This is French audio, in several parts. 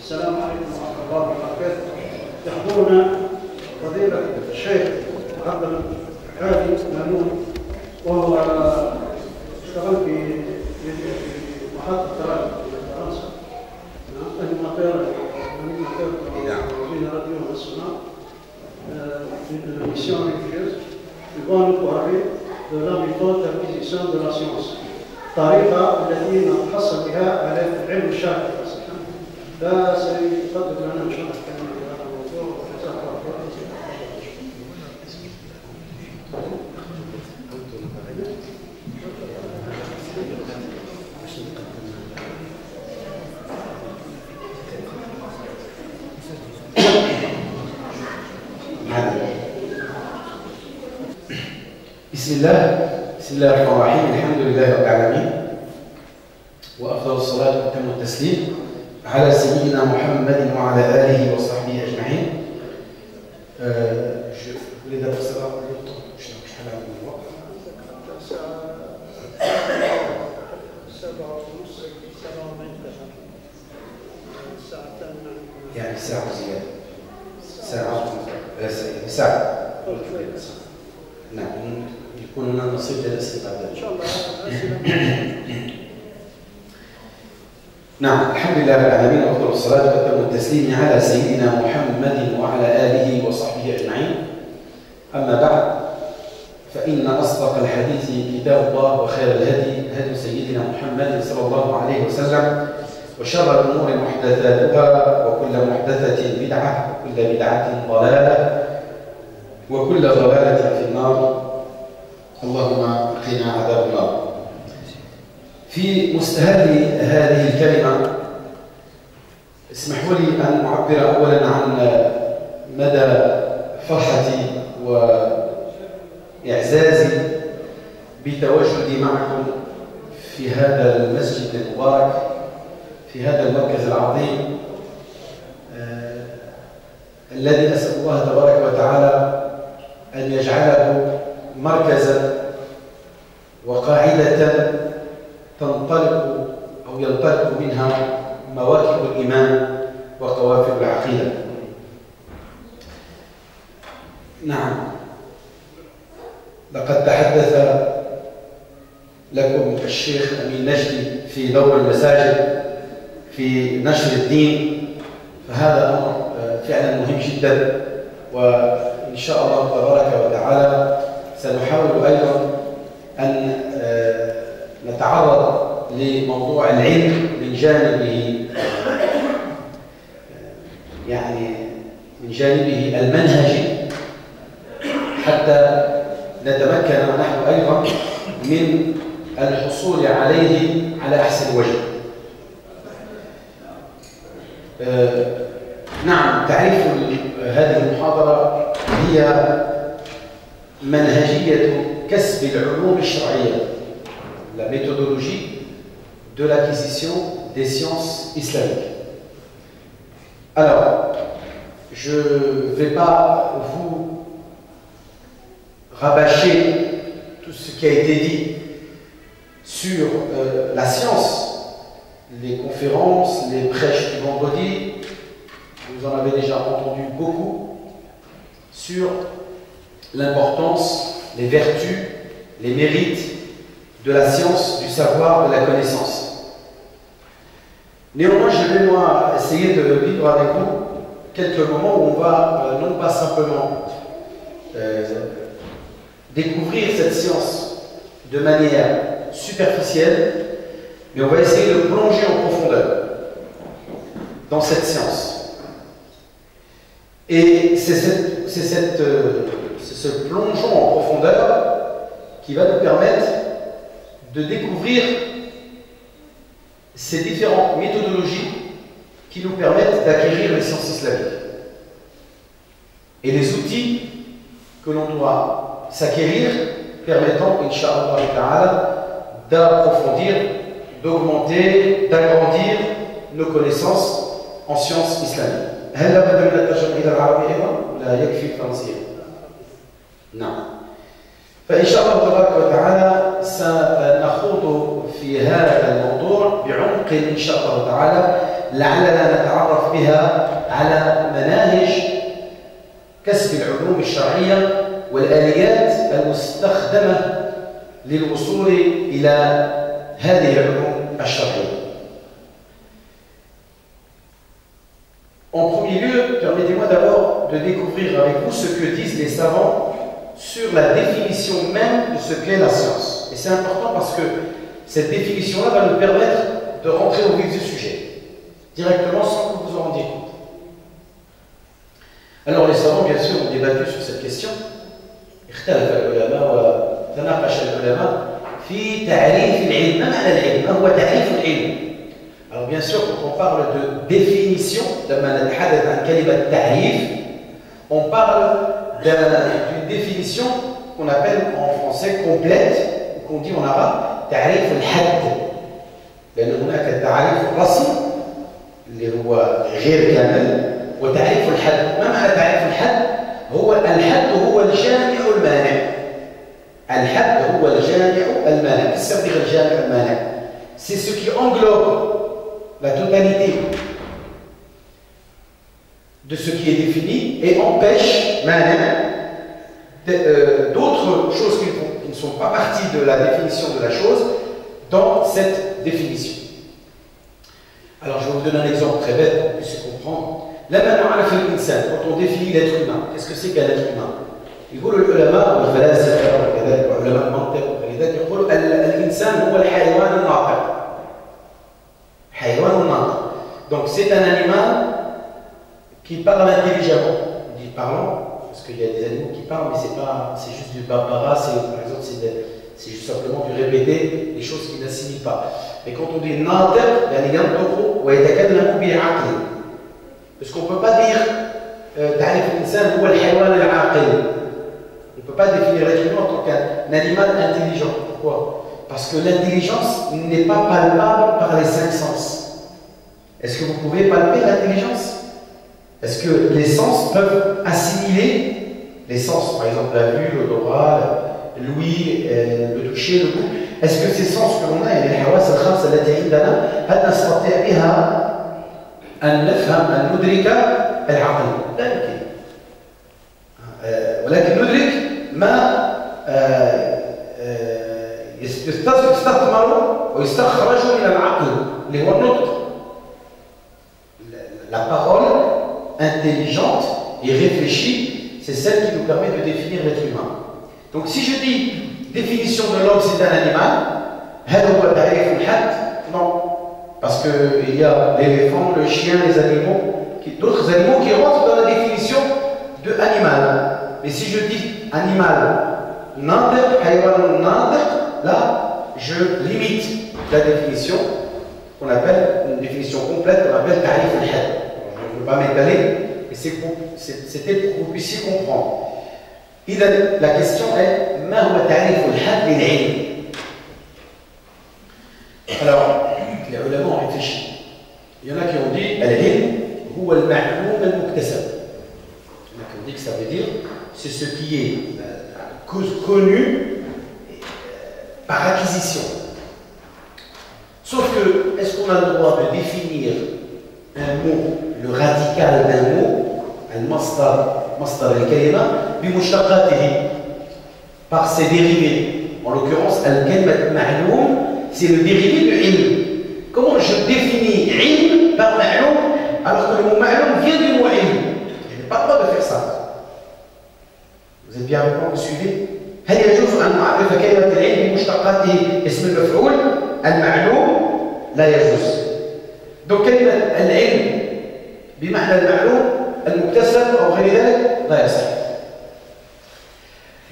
السلام عليكم ورحمة الله وبركاته. يحضرنا فضيلة الشيخ عبد الهادي مامون، وهو اشتغل في محطة الراديو في فرنسا، animateur d'une radio nationale, d'une mission religieuse. Ils vont nous parler de la méthode d'acquisition de la science، الطريقة التي نتحصل بها على العلم الشرعي. فسيقدم لنا ان شاء الله الكلام في هذا الموضوع. بسم الله الرحمن الرحيم. الحمد لله رب العالمين، وأفضل الصلاة وأتم التسليم على سيدنا محمد وعلى آله وصحبه أجمعين. يعني ساعة زيادة، ساعة. نعم، يكون لنا نصيب للأسئلة إن شاء الله. نعم، الحمد لله رب العالمين، وأفضل الصلاة وأتم التسليم على سيدنا محمد وعلى آله وصحبه أجمعين. أما بعد، فإن أصدق الحديث كتاب الله، وخير الهدي هدي سيدنا محمد صلى الله عليه وسلم، وشر الأمور محدثاتها، وكل محدثة بدعة، وكل بدعة ضلالة، وكل ضلالة في النار. اللهم قنا عذاب النار. في مستهل هذه الكلمة اسمحوا لي أن أعبر أولا عن مدى فرحتي وإعزازي بتواجدي معكم في هذا المسجد المبارك، في هذا المركز العظيم الذي أسأل الله تبارك وتعالى أن يجعله مركزا وقاعدة تنطلق أو ينطلق منها مواكب الإيمان وقوافل العقيدة. نعم، لقد تحدث لكم الشيخ أمين نجدي في دور المساجد في نشر الدين، فهذا أمر فعلا مهم جدا، وإن شاء الله تبارك وتعالى سنحاول أيضا أن نتعرض لموضوع العلم من جانبه، يعني من جانبه المنهجي، حتى نتمكن نحن أيضا من الحصول عليه على أحسن وجه. نعم، تعريف هذه المحاضرة هي منهجية كسب العلوم الشرعية، la méthodologie de l'acquisition des sciences islamiques. Alors, je ne vais pas vous rabâcher tout ce qui a été dit sur la science, les conférences, les prêches du vendredi. Vous en avez déjà entendu beaucoup sur l'importance, les vertus, les mérites de la science, du savoir, de la connaissance. Néanmoins, je vais moi essayer de vivre avec vous quelques moments où on va non pas simplement découvrir cette science de manière superficielle, mais on va essayer de plonger en profondeur dans cette science. Et c'est ce plongeon en profondeur qui va nous permettre de découvrir ces différentes méthodologies qui nous permettent d'acquérir les sciences islamiques et les outils que l'on doit s'acquérir permettant, Inch'Allah ta'ala, d'approfondir, d'augmenter, d'agrandir nos connaissances en sciences islamiques. هل لابد من الترجمة إلى العربية أيضا؟ لا يكفي الفرنسية. نعم. فإن شاء الله تبارك وتعالى سنخوض في هذا الموضوع بعمق إن شاء الله تعالى، لعلنا نتعرف يتعرف بها على مناهج كسب العلوم الشرعية والآليات المستخدمة للوصول إلى هذه العلوم الشرعية. En premier lieu, permettez-moi d'abord de découvrir avec vous ce que disent les savants sur la définition même de ce qu'est la science. Et c'est important parce que cette définition-là va nous permettre de rentrer au vif du sujet, directement sans que vous en rendiez compte. Alors les savants, bien sûr, ont débattu sur cette question. اختلف العلماء وتناقش العلماء في تعريف العلم. ما معنى العلم؟ ما هو تعريف العلم؟ Alors bien sûr, quand on parle de définition, لما نتحدث عن كلمة تعريف, on parle d'une définition qu'on appelle en français complète, ou qu'on dit en arabe تعريف الحد. لأن هناك تعريف الرسم اللي هو غير كامل وتعريف الحد. ما معنى تعريف الحد؟ هو الحد هو الجامع المانع. الحد هو الجامع المانع. qu'est-ce que ça veut dire الجامع المانع? C'est ce qui englobe la totalité de ce qui est défini et empêche d'autres choses qui ne sont pas partie de la définition de la chose dans cette définition. Alors je vais vous donner un exemple très bête pour que vous puissiez comprendre. Quand on définit l'être humain, qu'est-ce que c'est qu'un être humain? يقول العلماء والفلاسفة وكذلك علماء المنطق وكذلك يقولوا الإنسان هو الحيوان الناطق. حيوان الناطق. Donc c'est un animal qui parle intelligemment. On dit parlant parce qu'il y a des animaux qui parlent, mais c'est juste du barbara, par exemple c'est juste simplement du répéter des choses qui n'assimilent pas. Mais quand on dit ناطق يعني ينطق ويتكلم بعقل. Parce qu'on ne peut pas dire تعريف الإنسان هو الحيوان العاقل. On ne peut pas définir l'être humain en tant qu'un animal intelligent. Pourquoi? Parce que l'intelligence n'est pas palpable par les cinq sens. Est-ce que vous pouvez palper l'intelligence? Est-ce que les sens peuvent assimiler les sens, par exemple la vue, l'odorat, l'ouïe, le toucher, le goût? Est-ce que ces sens que l'on a, et les حواس الخمسة التي عندنا, هل نستطيع بها أن نفهم أن ندرك العقل؟ لا يمكن. ولكن ندرك ما يستثمر ويستخرج من العقل اللي هو النطق. La parole intelligente et réfléchie, c'est celle qui nous permet de définir l'être humain. Donc si je dis définition de l'homme c'est un animal, هل هو تعريف الحد؟ Non. Parce qu'il y a l'éléphant, le chien, les animaux, d'autres animaux qui rentrent dans la définition de animal. Mais si je dis animal, ناطق, حيوان ناطق, là, je limite la définition qu'on appelle, une définition complète qu'on appelle تعريف الحد. Je ne veux pas m'étaler, mais c'était pour que vous puissiez comprendre. La question est ما هو تعريف الحد للعلم؟ Alors, les ulama ont réfléchi. Il y en a qui ont dit العلم هو المعلوم المكتسب. Il y en a qui ont dit que ça veut dire c'est ce qui est connu par acquisition. Sauf que, est-ce qu'on a le droit de définir un mot, le radical d'un mot, al-masdar al-kalima, bimushtaqatihi, par ses dérivés? En l'occurrence, al-kalimat ma'loum, c'est le dérivé du ilm. Comment je définis ilm par ma'loum alors que le mot ma'loum vient du mot ilm? Je n'ai pas le droit de faire ça. Vous êtes bien avec moi, vous suivez? هل يجوز أن نعرف كلمة العلم بمشتقاته اسم المفعول المعلوم؟ لا يجوز. Donc كلمة العلم بمعنى المعلوم المكتسب أو غير ذلك لا يصح.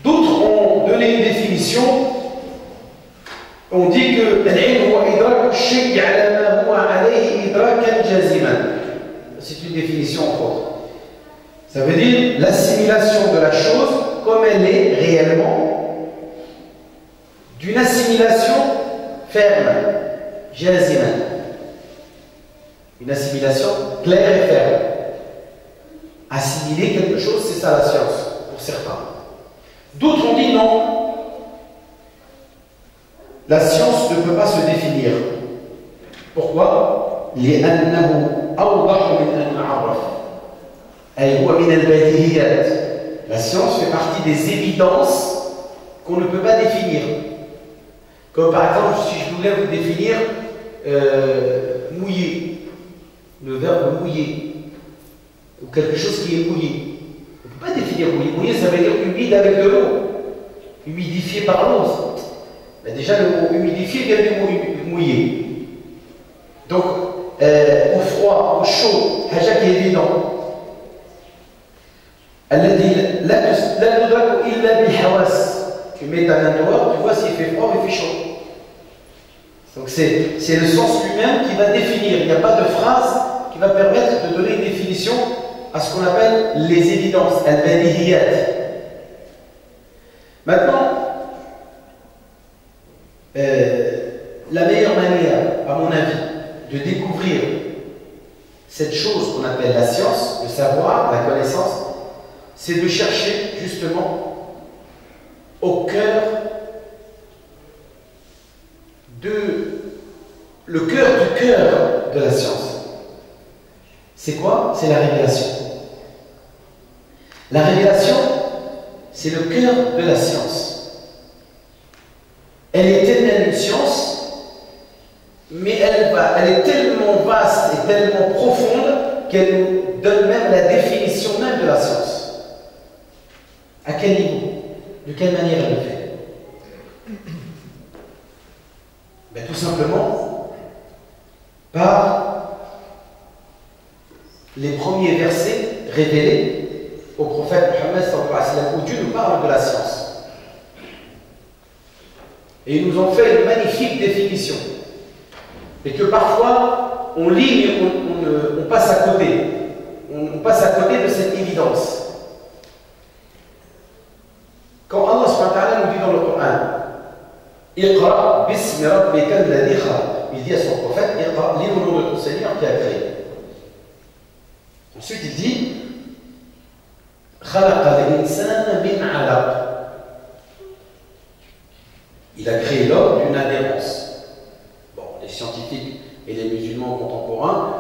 D'autres ont donné une définition. On dit que العلم هو إدراك الشيء على ما هو عليه إدراكا جازما. C'est une définition entre autres. Ça veut dire l'assimilation de la chose comme elle est réellement, d'une assimilation ferme, jaziman. Une assimilation claire et ferme. Assimiler quelque chose, c'est ça la science, pour certains. D'autres ont dit non. La science ne peut pas se définir. Pourquoi? لأنه أوضح من أن La science fait partie des évidences qu'on ne peut pas définir. Comme par exemple, si je voulais vous définir mouiller, le verbe mouiller, ou quelque chose qui est mouillé. On ne peut pas définir mouillé. Mouillé, ça veut dire humide avec de l'eau, humidifié par l'eau. Mais déjà, le mot humidifié vient du mot mouillé. Donc, au froid, au chaud, haja qui est évident. الذي لا تدرك إلا بالحواس. Tu mets ta main dehors, tu vois s'il fait froid ou il fait chaud. Donc c'est le sens lui-même qui va définir. Il n'y a pas de phrase qui va permettre de donner une définition à ce qu'on appelle les évidences, al-badihiyat. Maintenant, la meilleure manière, à mon avis, de découvrir cette chose qu'on appelle la science, le savoir, la connaissance, c'est de chercher justement au cœur le cœur du cœur de la science. C'est quoi? C'est la révélation. La révélation, c'est le cœur de la science. Elle est elle-même une science, mais elle est tellement vaste et tellement profonde qu'elle nous donne même la définition même de la science. À quel niveau? De quelle manière elle le fait? Ben, tout simplement par les premiers versets révélés au prophète Mohammed sallallahu alayhi wa sallam, où Dieu nous parle de la science. Et ils nous ont fait une magnifique définition. Et que parfois, on lit et on passe à côté. On passe à côté de cette évidence. Quand Allah subhanahu wa ta'ala nous dit dans le Coran, Iqra bismi rabbika alladhi khalaq, il dit à son prophète, Iqra, lis au nom de ton Seigneur qui a créé. Ensuite il dit, Khalaqa al-insana min 'alaq. Il a créé l'homme d'une adhérence. Bon, les scientifiques et les musulmans contemporains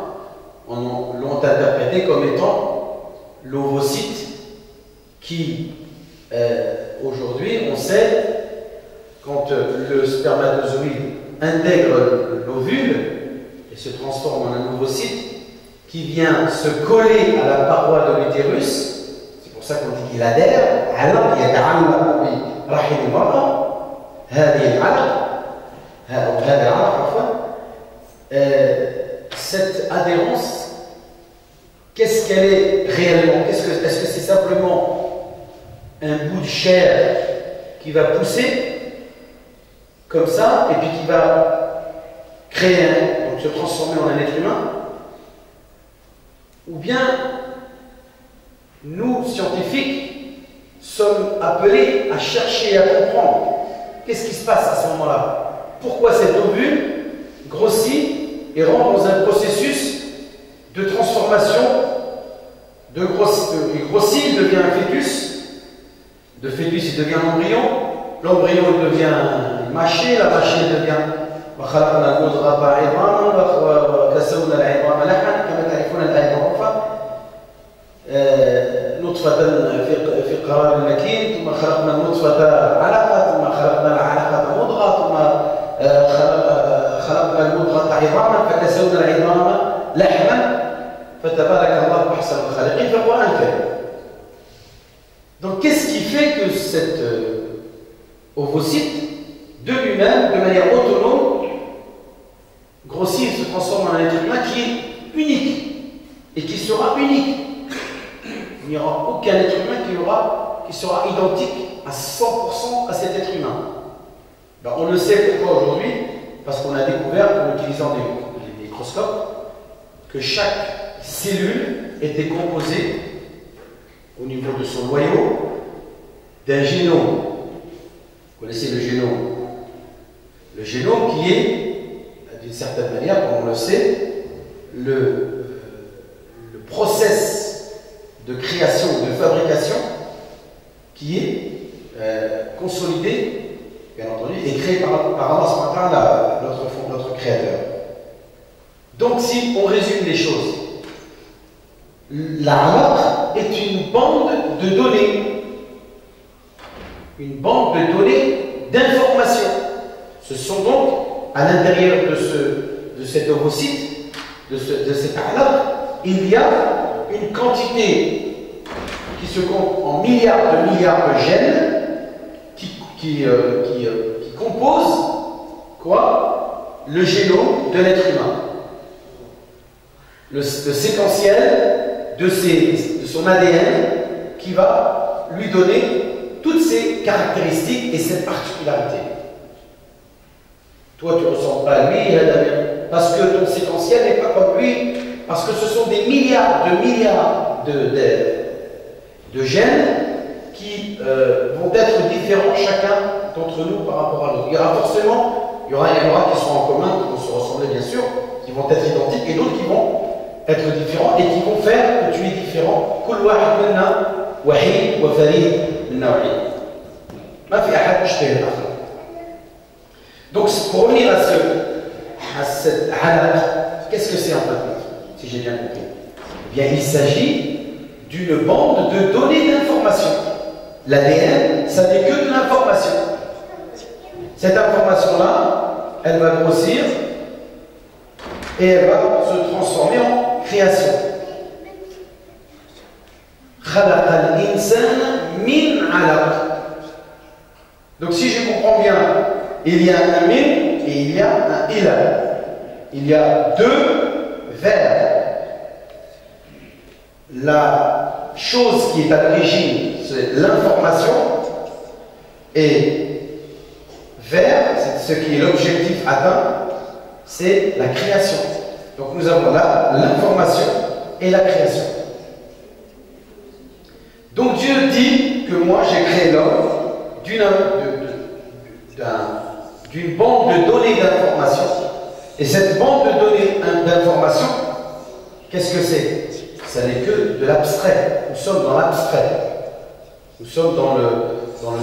l'ont interprété comme étant l'ovocyte qui, aujourd'hui, on sait, quand le spermatozoïde intègre l'ovule et se transforme en un ovocyte qui vient se coller à la paroi de l'utérus, c'est pour ça qu'on dit qu'il adhère, cette adhérence, qu'est-ce qu'elle est réellement? Est-ce que c'est simplement un bout de chair qui va pousser comme ça et puis qui va créer donc se transformer en un être humain? Ou bien nous, scientifiques, sommes appelés à chercher et à comprendre qu'est-ce qui se passe à ce moment-là? Pourquoi cet ovule grossit et rentre dans un processus de transformation, il grossit, il devient un fœtus, de fœtus il devient un embryon, l'embryon il devient une mâchée, la mâchée devient نطفة في قرار مكين ثم خلقنا النطفة علقة ثم خلقنا العلقة مضغة ثم خلقنا المضغة عظاما فكسونا العظام لحما فتبارك الله أحسن الخالقين في القرآن الكريم. Donc qu'est-ce qui fait que cet ovocyte de lui-même, de manière autonome, grossit et se transforme en un être humain qui est unique et qui sera unique? Il n'y aura aucun être humain qui sera identique à 100% à cet être humain. Ben, on le sait pourquoi aujourd'hui, parce qu'on a découvert, en utilisant des microscopes, que chaque cellule était composée, au niveau de son noyau, d'un génome. Vous connaissez le génome? Le génome qui est, d'une certaine manière, comme on le sait, le process de création ou de fabrication qui est consolidé, bien entendu, et créé par Allah subhanahu wa ta'ala, notre créateur. Donc si on résume les choses, la alaq bande de données. Une bande de données d'informations. Ce sont donc, à l'intérieur de cet ovocyte, de cet alaq, il y a une quantité qui se compte en milliards de gènes qui composent quoi? Le génome de l'être humain. Le séquentiel de son ADN qui va lui donner toutes ces caractéristiques et cette particularité. Toi, tu ne ressembles pas à lui, parce que ton séquentiel n'est pas comme lui, parce que ce sont des milliards de gènes qui vont être différents chacun d'entre nous par rapport à l'autre. Il y aura qui seront en commun, qui vont se ressembler bien sûr, qui vont être identiques, et d'autres qui vont être différents et qui vont faire que tu es différent. كل واحد منا وحيد وفريد من نوعه. ما في أحد يشبه الآخر. Donc pour revenir à cette halal, qu'est-ce que c'est en fait, si j'ai bien compris? Eh bien, il s'agit d'une bande de données d'information. L'ADN, ça n'est que de l'information. Cette information-là, elle va grossir et elle va se transformer en création. خلق الإنسان من علق. Donc si je comprends bien, il y a un min et il y a un ila. Il y a deux verbes. La chose qui est à l'origine, c'est l'information, et vers, c'est ce qui est l'objectif atteint, c'est la création. Donc nous avons là l'information et la création. Donc Dieu dit que moi j'ai créé l'homme d'une bande de données d'information. Et cette bande de données d'information, qu'est-ce que c'est? Ça n'est que de l'abstrait. Nous sommes dans l'abstrait. Nous sommes dans le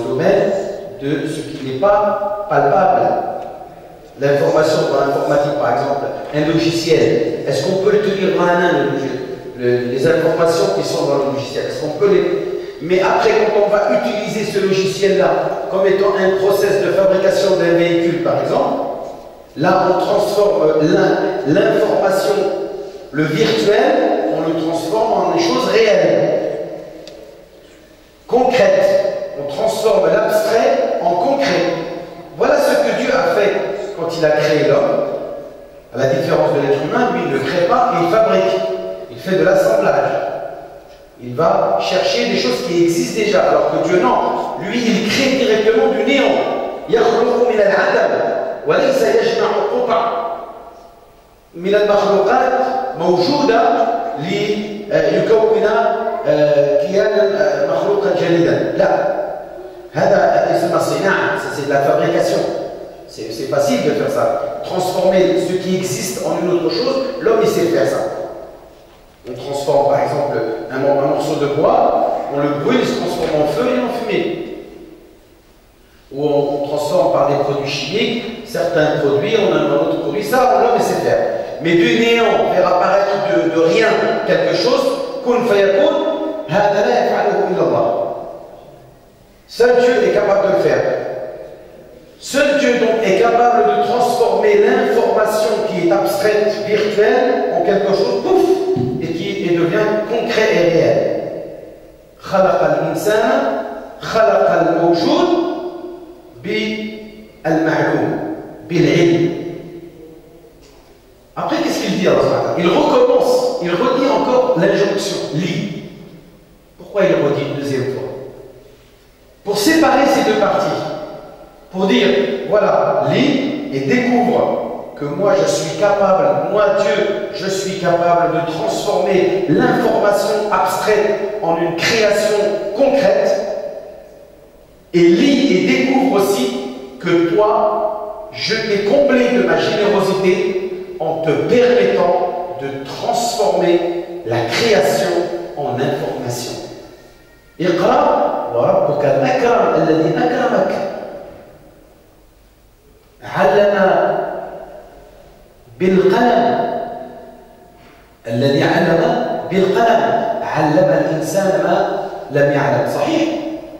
domaine de ce qui n'est pas palpable. L'information dans l'informatique, par exemple, un logiciel, est-ce qu'on peut le tenir dans la main, les informations qui sont dans le logiciel? Est-ce qu'on peut les... Mais après, quand on va utiliser ce logiciel-là comme étant un process de fabrication d'un véhicule, par exemple, là, on transforme l'information, le virtuel, on le transforme en une chose réelle, concrète. On transforme l'abstrait en concret. Voilà ce que Dieu a fait quand il a créé l'homme. À la différence de l'être humain, lui, il ne crée pas, il fabrique. Il fait de l'assemblage. Il va chercher des choses qui existent déjà, alors que Dieu, non. Lui, il crée directement du néant. يخلق من العدم وليس يجمع قطع من المخلوقات موجودة ليكون كيانا مخلوقا جديدا. لا. هذا اسمه صناعة, c'est de la fabrication. C'est facile de faire ça. Transformer ce qui existe en une autre chose, l'homme il sait faire ça. On transforme par exemple un morceau de bois, on le brûle, il se transforme en feu et en fumée. Ou on transforme par des produits chimiques certains produits en un autre produit. Ça, l'homme sait faire. Mais du néant, faire apparaître de rien quelque chose, kun fayakun, hada la yaf'aluhu illa Allah. Seul Dieu est capable de le faire. Seul Dieu donc est capable de transformer l'information qui est abstraite, virtuelle, en quelque chose, pouf, et qui devient concret et réel. خلق الإنسان خلق الموجود بالمعلوم بالعلم. Après, qu'est-ce qu'il dit Allah? Il recommence, il redit encore l'injonction, lis. Pourquoi il redit une deuxième fois? Pour séparer ces deux parties. Pour dire, voilà, lis et découvre que moi je suis capable, moi Dieu, je suis capable de transformer l'information abstraite en une création concrète. Et lis et découvre aussi que toi, je t'ai comblé de ma générosité en te permettant de transformer la création en information. Iqra wa rabbuka al-akram alladhi akramak. علم بالقلم الذي علم بالقلم علم الإنسان ما لم يعلم صحيح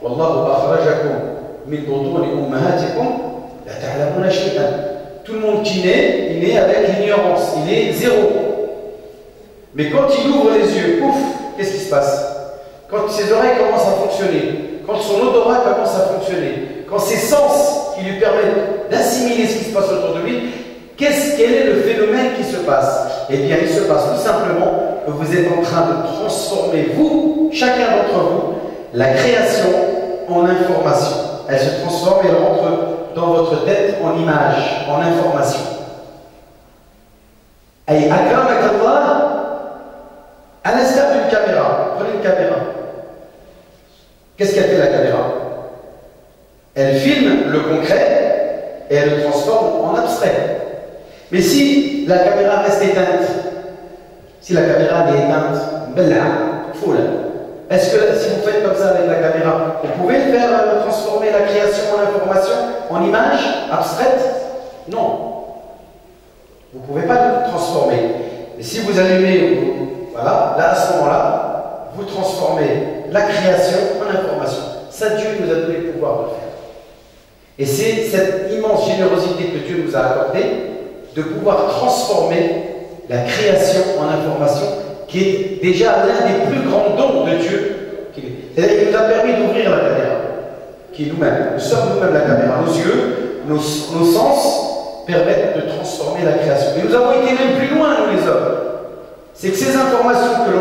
والله أخرجكم من بطون أمهاتكم لا تعلمون شيئا. Tout le monde qui naît, il naît avec l'ignorance, il est zéro. Mais quand il ouvre les yeux, pouf, qu'est-ce qui se passe? Quand ses oreilles commencent à fonctionner, quand son odorat commence à fonctionner, quand ses sens qui lui permettent d'assimiler ce qui se passe autour de lui, quel est le phénomène qui se passe? Eh bien, il se passe tout simplement que vous êtes en train de transformer, vous, chacun d'entre vous, la création en information. Elle se transforme et elle rentre dans votre tête en image, en information. Aïe, akramak Allah, à l'instar d'une caméra. Prenez une caméra. Qu'est-ce qu'elle fait la caméra? Elle filme le concret et elle le transforme en abstrait. Mais si la caméra reste éteinte, si la caméra est éteinte, bella, foule, est-ce que si vous faites comme ça avec la caméra, vous pouvez le faire transformer la création en information, en image abstraite? Non. Vous ne pouvez pas le transformer. Mais si vous allumez, voilà, là à ce moment-là, vous transformez la création en information. Ça, Dieu nous a donné le pouvoir de le faire. Et c'est cette immense générosité que Dieu nous a accordée de pouvoir transformer la création en information, qui est déjà l'un des plus grands dons de Dieu. C'est-à-dire qu'il nous a permis d'ouvrir la caméra, qui est nous-mêmes. Nous sommes nous-mêmes la caméra. Nos yeux, nos sens permettent de transformer la création. Et nous avons été même plus loin, nous les hommes. C'est que ces informations que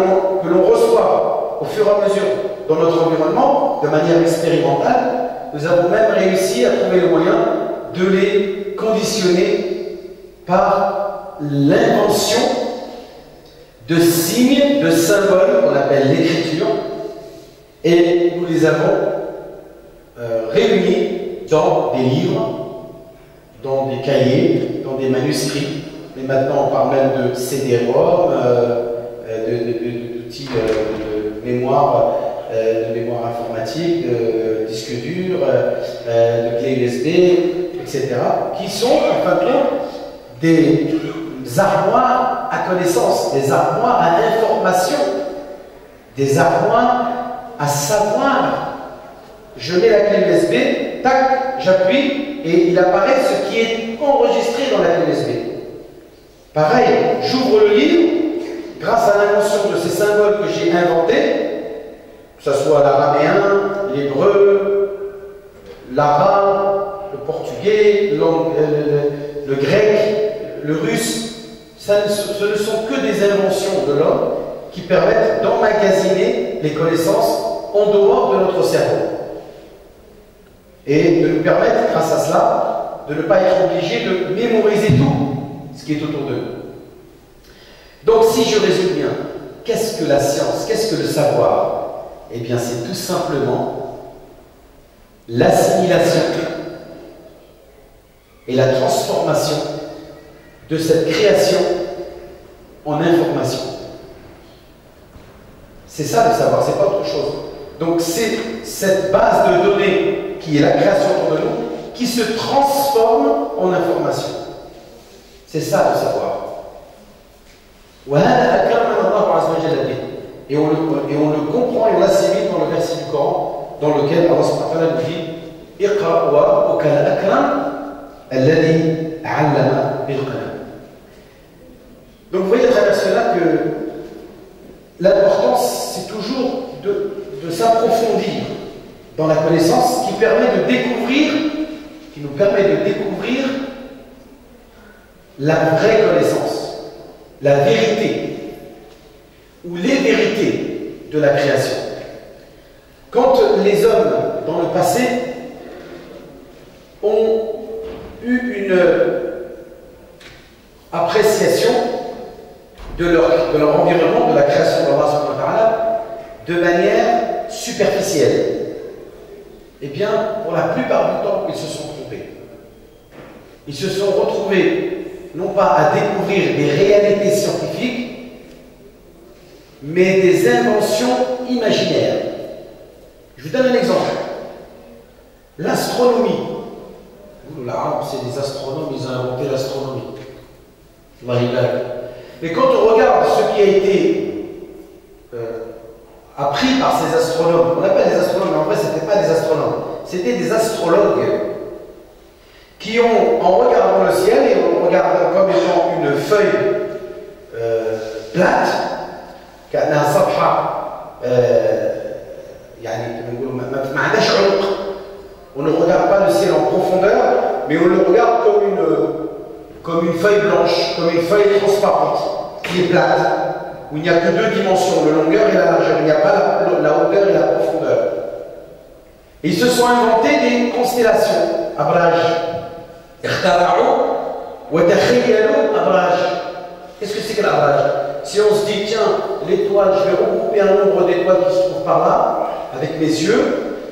l'on reçoit au fur et à mesure dans notre environnement, de manière expérimentale, nous avons même réussi à trouver le moyen de les conditionner par l'invention de signes, de symboles qu'on appelle l'écriture, et nous les avons réunis dans des livres, dans des cahiers, dans des manuscrits. Mais maintenant on parle même de CD-ROM, d'outils de mémoire informatique, de disques durs, de clés USB, etc., qui sont en fin de compte des armoires à connaissance, des armoires à information, des armoires à savoir. Je mets la clé USB, tac, j'appuie et il apparaît ce qui est enregistré dans la clé USB. Pareil, j'ouvre le livre, grâce à l'invention de ces symboles que j'ai inventés, que ce soit l'araméen, l'hébreu, l'arabe, le portugais, le grec, le russe, ce ne sont que des inventions de l'homme qui permettent d'emmagasiner les connaissances en dehors de notre cerveau. Et de nous permettre, grâce à cela, de ne pas être obligé de mémoriser tout ce qui est autour de nous. Donc, si je résume bien, qu'est-ce que la science? Qu'est-ce que le savoir? Eh bien, c'est tout simplement l'assimilation et la transformation de cette création en information. C'est ça le savoir, c'est pas autre chose. Donc c'est cette base de données qui est la création autour de nous qui se transforme en information. C'est ça le savoir. Et on le comprend et on l'assimile dans le verset du Coran dans lequel Allah subhanahu wa ta'ala nous dit Iqra wa rabbuka al-akram alladhi 'allama bil qalam. Donc vous voyez à travers cela que l'importance c'est toujours de s'approfondir dans la connaissance qui nous permet de découvrir la vraie connaissance, la vérité ou les vérités de la création. Quand les hommes dans le passé ont eu une appréciation de leur environnement, de la création d'Allah subhanahu wa ta'ala, de manière superficielle, eh bien, pour la plupart du temps, ils se sont trompés. Ils se sont retrouvés, non pas à découvrir des réalités scientifiques, mais des inventions imaginaires. Je vous donne un exemple. L'astronomie. L'arabe, c'est des astronomes, ils ont inventé l'astronomie. Mais quand on regarde ce qui a été appris par ces astronomes. On appelle des astronomes, mais en vrai, ce n'étaient pas des astronomes. C'était des astrologues qui ont, en regardant le ciel et en regardant comme étant une feuille plate, كأنها صفحة يعني ما عندهاش عمق. On ne regarde pas le ciel en profondeur, mais on le regarde comme une feuille blanche, comme une feuille transparente, qui est plate, où il n'y a que deux dimensions, la longueur et la largeur. Il n'y a pas la hauteur et la profondeur. Et ils se sont inventés des constellations. Abraj. Qu'est-ce que c'est que l'abraj? Si on se dit, tiens, l'étoile, je vais regrouper un nombre d'étoiles qui se trouvent par là, avec mes yeux,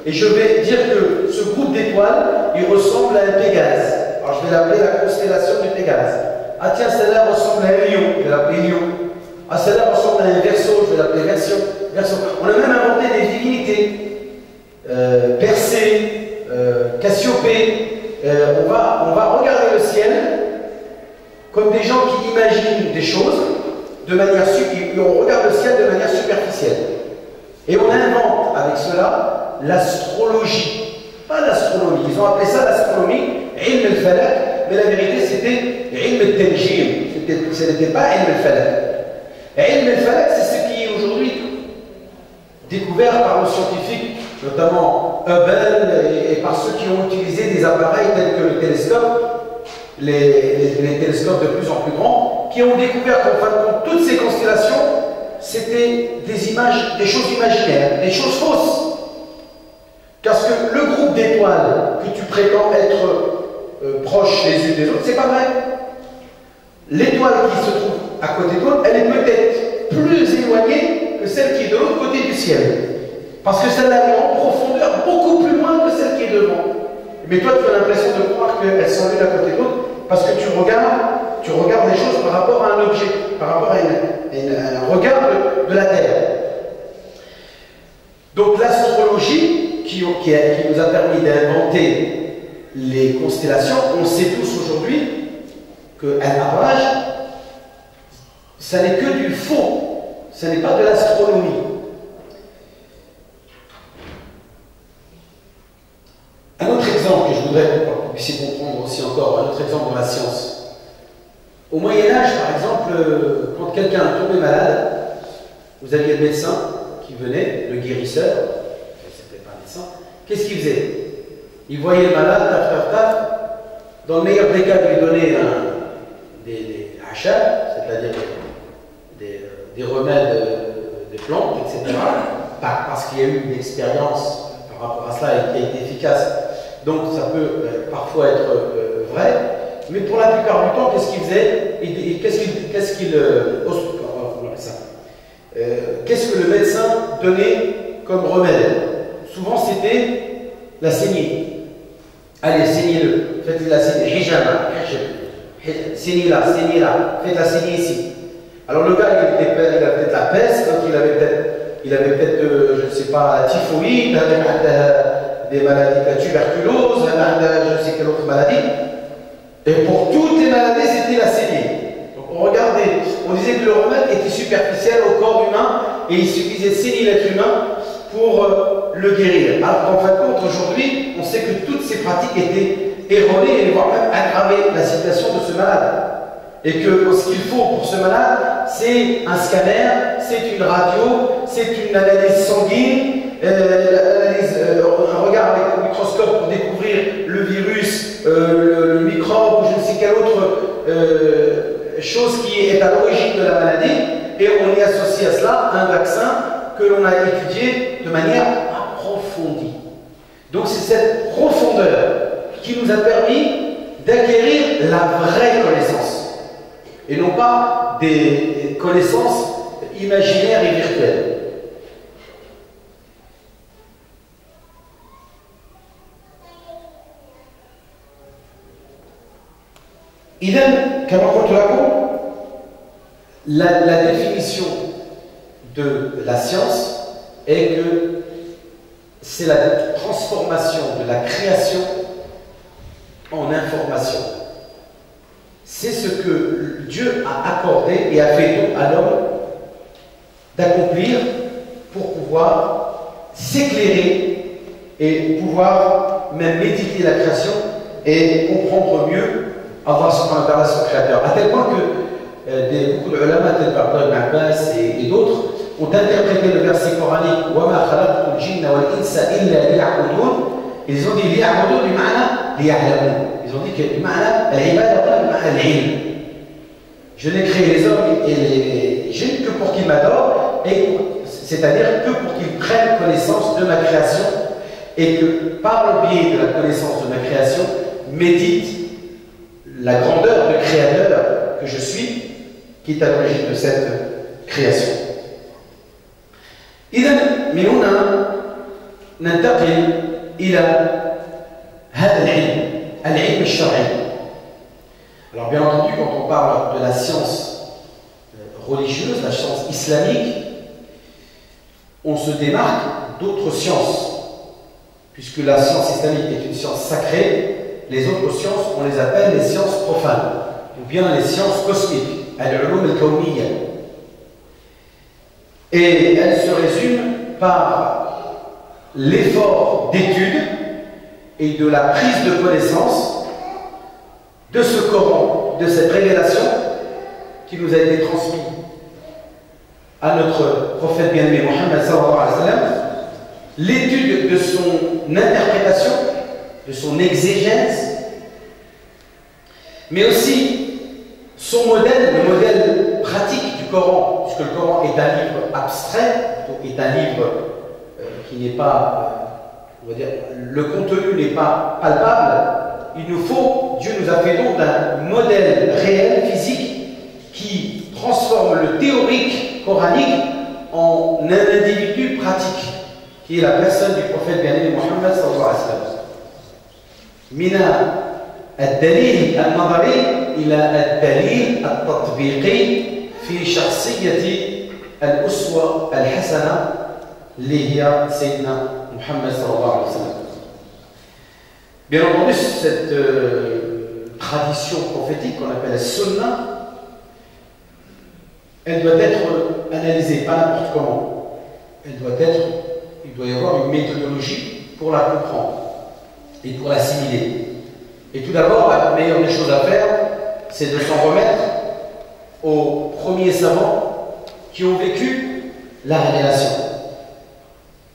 et je vais dire que ce groupe d'étoiles, il ressemble à un Pégase. Alors je vais l'appeler la constellation du Pégase. Ah tiens, celle-là ressemble à un lion, je vais l'appeler lion. Ah celle-là ressemble à un Verseau, je vais l'appeler Verseau. On a même inventé des divinités. Persée, Cassiopée. On va regarder le ciel comme des gens qui imaginent des choses de manière on regarde le ciel de manière superficielle. Et on invente avec cela l'astrologie, pas l'astronomie. Ils ont appelé ça l'astronomie, ilm al-falak, mais la vérité c'était ilm al-tanjim. Ce n'était pas ilm al-falak. Ilm al-falak, c'est ce qui est aujourd'hui découvert par nos scientifiques, notamment Hubble et par ceux qui ont utilisé des appareils tels que le télescope, les télescopes de plus en plus grands, qui ont découvert qu'en fin de compte, toutes ces constellations, c'était des images, des choses imaginaires, des choses fausses. Parce que le groupe d'étoiles que tu prétends être proches les unes des autres, c'est pas vrai. L'étoile qui se trouve à côté de l'autre, elle est peut-être plus éloignée que celle qui est de l'autre côté du ciel. Parce que celle-là est en profondeur beaucoup plus loin que celle qui est devant. Mais toi, tu as l'impression de croire qu'elles sont l'une à côté de l'autre parce que tu regardes les choses par rapport à un objet, par rapport à un regard de la Terre. Donc l'astrologie qui nous a permis d'inventer les constellations, on sait tous aujourd'hui que Al-Abraj, ça n'est que du faux, ça n'est pas de l'astronomie. Un autre exemple que je voudrais pour que vous puissiez comprendre aussi encore, un autre exemple dans la science. Au Moyen-Âge, par exemple, quand quelqu'un tombait malade, vous aviez le médecin qui venait, le guérisseur, c'était pas un médecin, qu'est-ce qu'il faisait? Il voyait le malade, taf. Dans le meilleur des cas, il lui donnait des achats, c'est-à-dire des remèdes, des plantes, etc. Parce qu'il y a eu une expérience par rapport à cela et qui a été efficace. Donc ça peut parfois être vrai, mais pour la plupart du temps, qu'est-ce qu'il faisait et qu'est-ce que le médecin donnait comme remède? Souvent c'était la saignée. Allez, saignez-le, faites la saignée, hijama, saignez-la, faites la saignée ici. Alors le gars, il avait peut-être la peste, donc il avait peut-être, je ne sais pas, la typhoïde, des maladies, la tuberculose, je ne sais quelle autre maladie. Et pour toutes les maladies, c'était la saignée. Donc on regardait, on disait que le remède était superficiel au corps humain et il suffisait de saigner l'être humain pour le guérir. Alors qu'en fin de compte, aujourd'hui, on sait que toutes ces pratiques étaient erronées et voire même aggravé la situation de ce malade. Et que ce qu'il faut pour ce malade, c'est un scanner, c'est une radio, c'est une analyse sanguine, un regard avec un microscope pour découvrir le virus, le microbe ou je ne sais quelle autre chose qui est à l'origine de la maladie. Et on y associe à cela un vaccin que l'on a étudié de manière approfondie. Donc c'est cette profondeur qui nous a permis d'acquérir la vraie connaissance et non pas des connaissances imaginaires et virtuelles. Idem, كما قلت لكم, la définition de la science est que c'est la transformation de la création en information. C'est ce que Dieu a accordé et a fait don à l'homme d'accomplir pour pouvoir s'éclairer et pouvoir même méditer la création et comprendre mieux Allah subhanahu wa ta'ala, son créateur. À tel point que beaucoup de ulama, tels qu'Abdullah ibn Abbas et d'autres, ont interprété le verset coranique وَمَا خَلَقْتُ الْجِنَّ وَالْإِنسَ إِلَّا لِيَعْبُدُونَ. Ils ont dit لِيَعْبُدُونَ بمعنى لِيَعْلَمُونَ. Ils ont dit que بمعنى العبادة بمعنى العلم. Je n'ai créé les hommes et les djinns que pour qu'ils m'adorent, c'est-à-dire que pour qu'ils prennent connaissance de ma création et que par le biais de la connaissance de ma création, méditent la grandeur de créateur que je suis, qui est à l'origine de cette création. إذن من هنا ننتقل إلى هذا العلم الشرعي. Alors bien entendu, quand on parle de la science religieuse, la science islamique, on se démarque d'autres sciences, puisque la science islamique est une science sacrée. Les autres sciences, on les appelle les sciences profanes, ou bien les sciences cosmiques, al-ulum al-kawniyya. Et elles se résument par l'effort d'étude et de la prise de connaissance de ce Coran, de cette révélation qui nous a été transmise à notre prophète bien-aimé Mohammed sallallahu alayhi wa sallam, l'étude de son interprétation, de son exégèse, mais aussi son modèle, le modèle pratique du Coran, puisque le Coran est un livre abstrait, est un livre qui n'est pas, on va dire, le contenu n'est pas palpable. Il nous faut, Dieu nous a fait donc un modèle réel, physique, qui transforme le théorique coranique en un individu pratique, qui est la personne du prophète bien-aimé Mohammed sallallahu alayhi wa sallam. من الدليل النظري إلى الدليل التطبيقي في شخصية الأسوة الحسنة اللي هي سيدنا محمد صلى الله عليه وسلم. Bien entendu, cette tradition prophétique qu'on appelle la sunna, elle doit être analysée, pas n'importe comment. Il doit y avoir une méthodologie pour la comprendre et pour l'assimiler. Et tout d'abord, la meilleure des choses à faire, c'est de s'en remettre aux premiers savants qui ont vécu la révélation.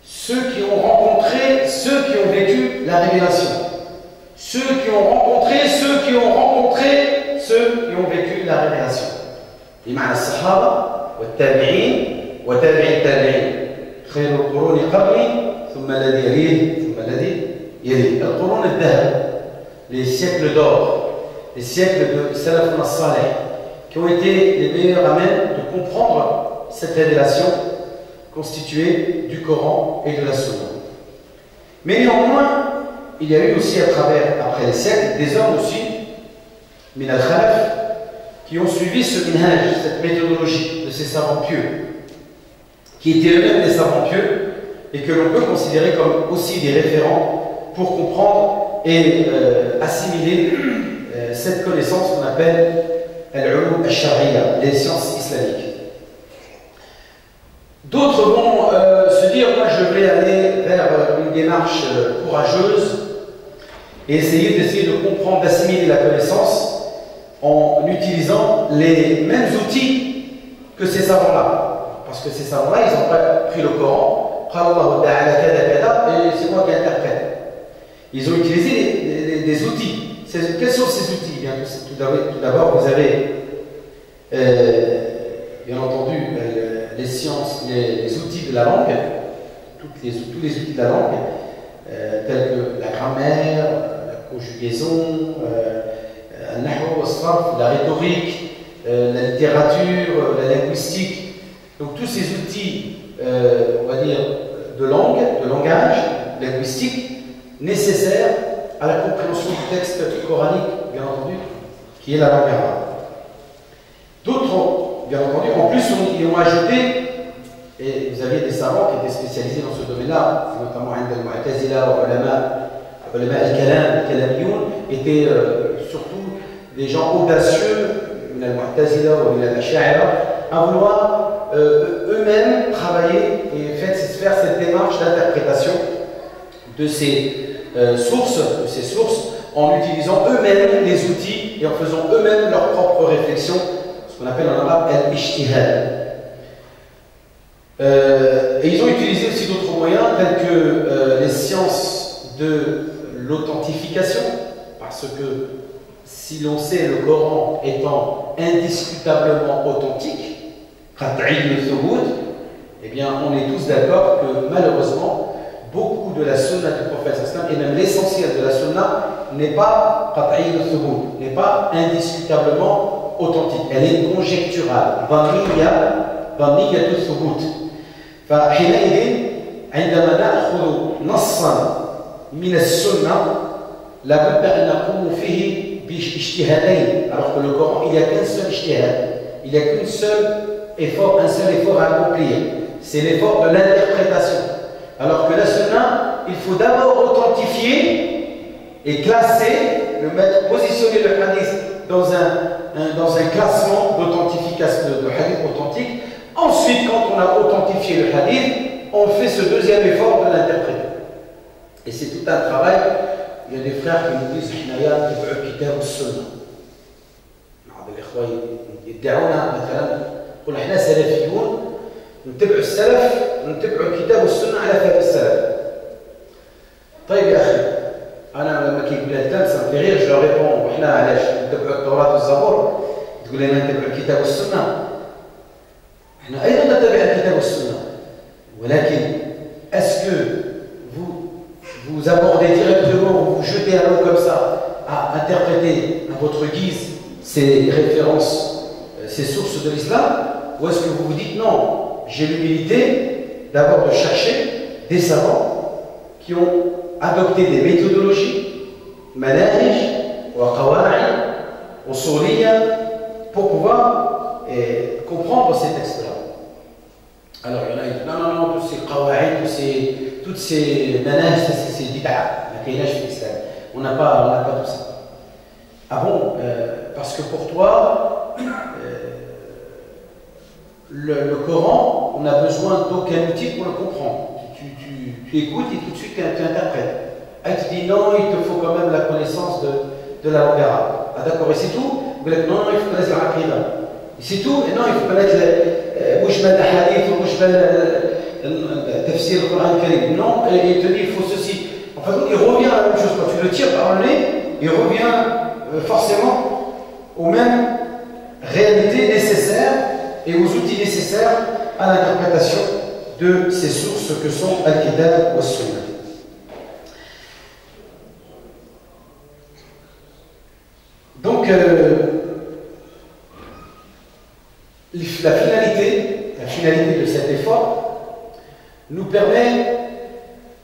Ceux qui ont rencontré ceux qui ont vécu la révélation. Ceux qui ont rencontré ceux qui ont rencontré ceux qui ont vécu la révélation. بمعنى الصحابة والتابعين وتابعي التابعين. خير القرون قبلي ثم الذي يليه ثم الذي يليه. القرون الذهب, les siècles d'or, les siècles de Salafun as-Salih, qui ont été les meilleurs à même de comprendre cette révélation constituée du Coran et de la Sunna. Mais néanmoins, il y a eu aussi après les siècles, des hommes aussi, min al-Khalaf, qui ont suivi ce minhaj, cette méthodologie de ces savants pieux, qui étaient eux-mêmes des savants pieux et que l'on peut considérer comme aussi des référents pour comprendre et assimiler cette connaissance qu'on appelle al-ulum al-shar'iyya, les sciences islamiques. D'autres vont se dire, moi je vais aller vers une démarche courageuse et essayer de comprendre, d'assimiler la connaissance en utilisant les mêmes outils que ces savants-là. Parce que ces savants-là, ils n'ont pas pris le Coran, et c'est moi qui interprète. Ils ont utilisé des outils. Quels sont ces outils? Bien, tout d'abord, vous avez, bien entendu, les sciences, les outils de la langue, tous les outils de la langue, tels que la grammaire, la conjugaison, la rhétorique, la littérature, la linguistique. Donc tous ces outils, on va dire, de langue, de langage, linguistique, nécessaires à la compréhension du texte coranique, bien entendu, qui est la langue arabe. D'autres, bien entendu, en plus, ils ont ajouté, et vous aviez des savants qui étaient spécialisés dans ce domaine-là, notamment al-Mu'tazila, ulama al-Kalam, étaient surtout des gens audacieux, al-Mu'tazila ou al-Ash'a'ira, à vouloir eux-mêmes travailler et faire de ces sources, en utilisant eux-mêmes les outils et en faisant eux-mêmes leurs propres réflexions, ce qu'on appelle en arabe al-ijtihad. Et ils ont utilisé aussi d'autres moyens tels que les sciences de l'authentification, parce que si l'on sait le Coran étant indiscutablement authentique, eh bien on est tous d'accord que malheureusement beaucoup de la sunna du prophète et même l'essentiel de la sunna n'est pas indiscutablement authentique, elle est conjecturale. فحينئذ عندما نأخذ نصا من السنة لابد أن نقوم فيه باجتهادين. Alors que le Coran, il n'y a qu'un seul ijtihad, il n'y a qu'un seul effort à accomplir, c'est l'effort de l'interprétation. Alors que la sunna, il faut d'abord authentifier et classer, le mettre, positionner le hadith dans un classement d'authentification de hadith authentique. Ensuite, quand on a authentifié le hadith, on fait ce deuxième effort de l'interpréter. Et c'est tout un travail. Il y a des frères qui nous disent Hinaya تبعوا كتاب السنة. بعض الإخوة يدعونا مثلا يقول احنا سلفيون نتبع السلف ونتبع كتاب السنة على فهم السلف. طيب يا أخي أنا لما كيقول لي الكلام ça me fait rire, je leur réponds وإحنا علاش نتبع التوراة والزبور؟ تقول لنا نتبع الكتاب والسنة. احنا أيضا نتبع الكتاب والسنة. ولكن est-ce que vous abordez directement, vous jetez à l'eau comme ça, à interpréter à votre guise ces références, ces sources de l'islam, ou est-ce que vous vous dites non, j'ai l'humilité d'abord de chercher des savants qui ont adopté des méthodologies, manahij, ou qawa'id, ou souriya, pour pouvoir comprendre ces textes-là. Alors il y en a qui disent non, tous ces qawa'id, toutes ces manahij, c'est bid'a, la kaynaj fi l'islam. On n'a pas tout ça. Ah bon, parce que pour toi, le Coran, on n'a besoin d'aucun outil pour le comprendre. Tu écoutes et tout de suite tu interprètes. Ah, tu dis non, il te faut quand même la connaissance de la langue arabe. Ah d'accord, et c'est tout? Vous dites non, il faut connaître l'aqida. Et c'est tout? Et non, il faut connaître mujmal al-hadith ou mujmal tafsir al-Qur'an al-Karim. Non, et il te dit il faut ceci. Enfin, donc il revient à la même chose. Quand tu le tires par le nez, il revient forcément aux mêmes réalités nécessaires et aux outils nécessaires à l'interprétation de ces sources que sont Al-Kitab wa Sunnah. Donc, la finalité de cet effort nous permet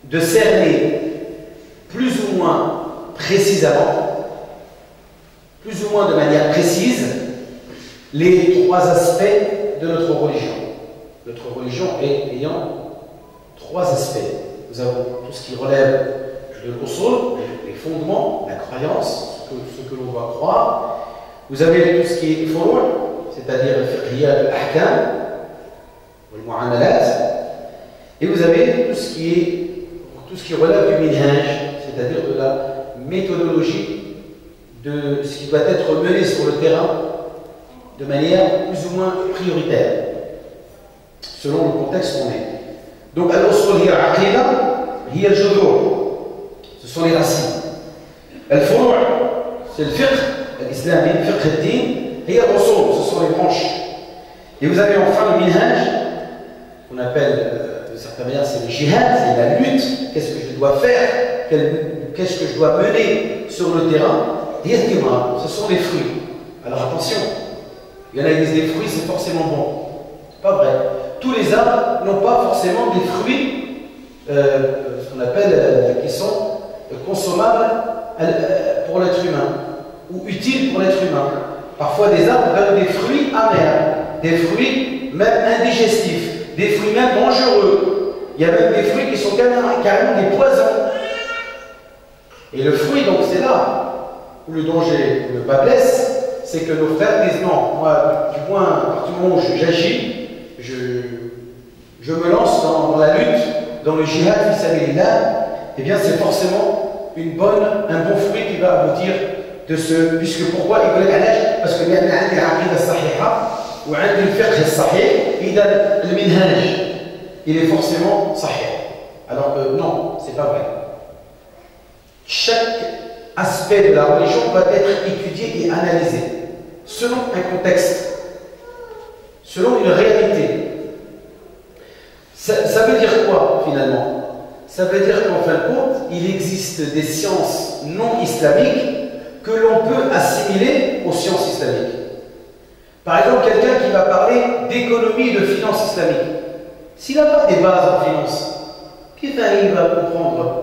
de cerner plus ou moins précisément, plus ou moins de manière précise, les trois aspects de notre religion. Notre religion ayant trois aspects. Nous avons tout ce qui relève de l'usul, les fondements, la croyance, ce que l'on doit croire. Vous avez tout ce qui est furu', c'est-à-dire le fiqhiyat, l'ahkam, le mu'amalat. Et vous avez tout ce qui relève du minhaj, c'est-à-dire de la méthodologie de ce qui doit être mené sur le terrain de manière plus ou moins prioritaire, selon le contexte qu'on est. Donc, al-usul hiya al-aqida, hiya al-judhur, ce sont les racines. Al-furu', c'est le fiqh, l'islami, le fiqh al-din, hiya al-usul, ce sont les branches. Et vous avez enfin le minhaj, qu'on appelle de certaine manière, c'est le jihad, c'est la lutte. Qu'est-ce que je dois faire? Qu'est-ce que je dois mener sur le terrain? Ce sont les fruits. Alors attention, il y en a qui disent des fruits, c'est forcément bon. C'est pas vrai. Tous les arbres n'ont pas forcément des fruits, ce qu'on appelle, qui sont consommables pour l'être humain, ou utiles pour l'être humain. Parfois, des arbres donnent des fruits amers, des fruits même indigestifs, des fruits même dangereux. Il y a même des fruits qui sont carrément des poisons. Et le fruit, donc, c'est là où le danger ne pas blesse, c'est que nos frères disent non, moi, du moins, à partir du moment où j'agis, je me lance dans la lutte, dans le jihad vis-à-vis de l'âme, eh bien c'est forcément un bon fruit qui va aboutir de ce. Puisque pourquoi il veut l'âge? Parce que il y a une aqida sahiha ou un fiqh sahih, le minhaj, il est forcément sahih. Alors que non, c'est pas vrai. Chaque aspect de la religion doit être étudié et analysé selon un contexte, selon une réalité. Ça veut dire quoi finalement? Ça veut dire qu'en fin de compte, il existe des sciences non islamiques que l'on peut assimiler aux sciences islamiques. Par exemple, quelqu'un qui va parler d'économie et de finance islamique, s'il n'a pas des bases en finance, il va comprendre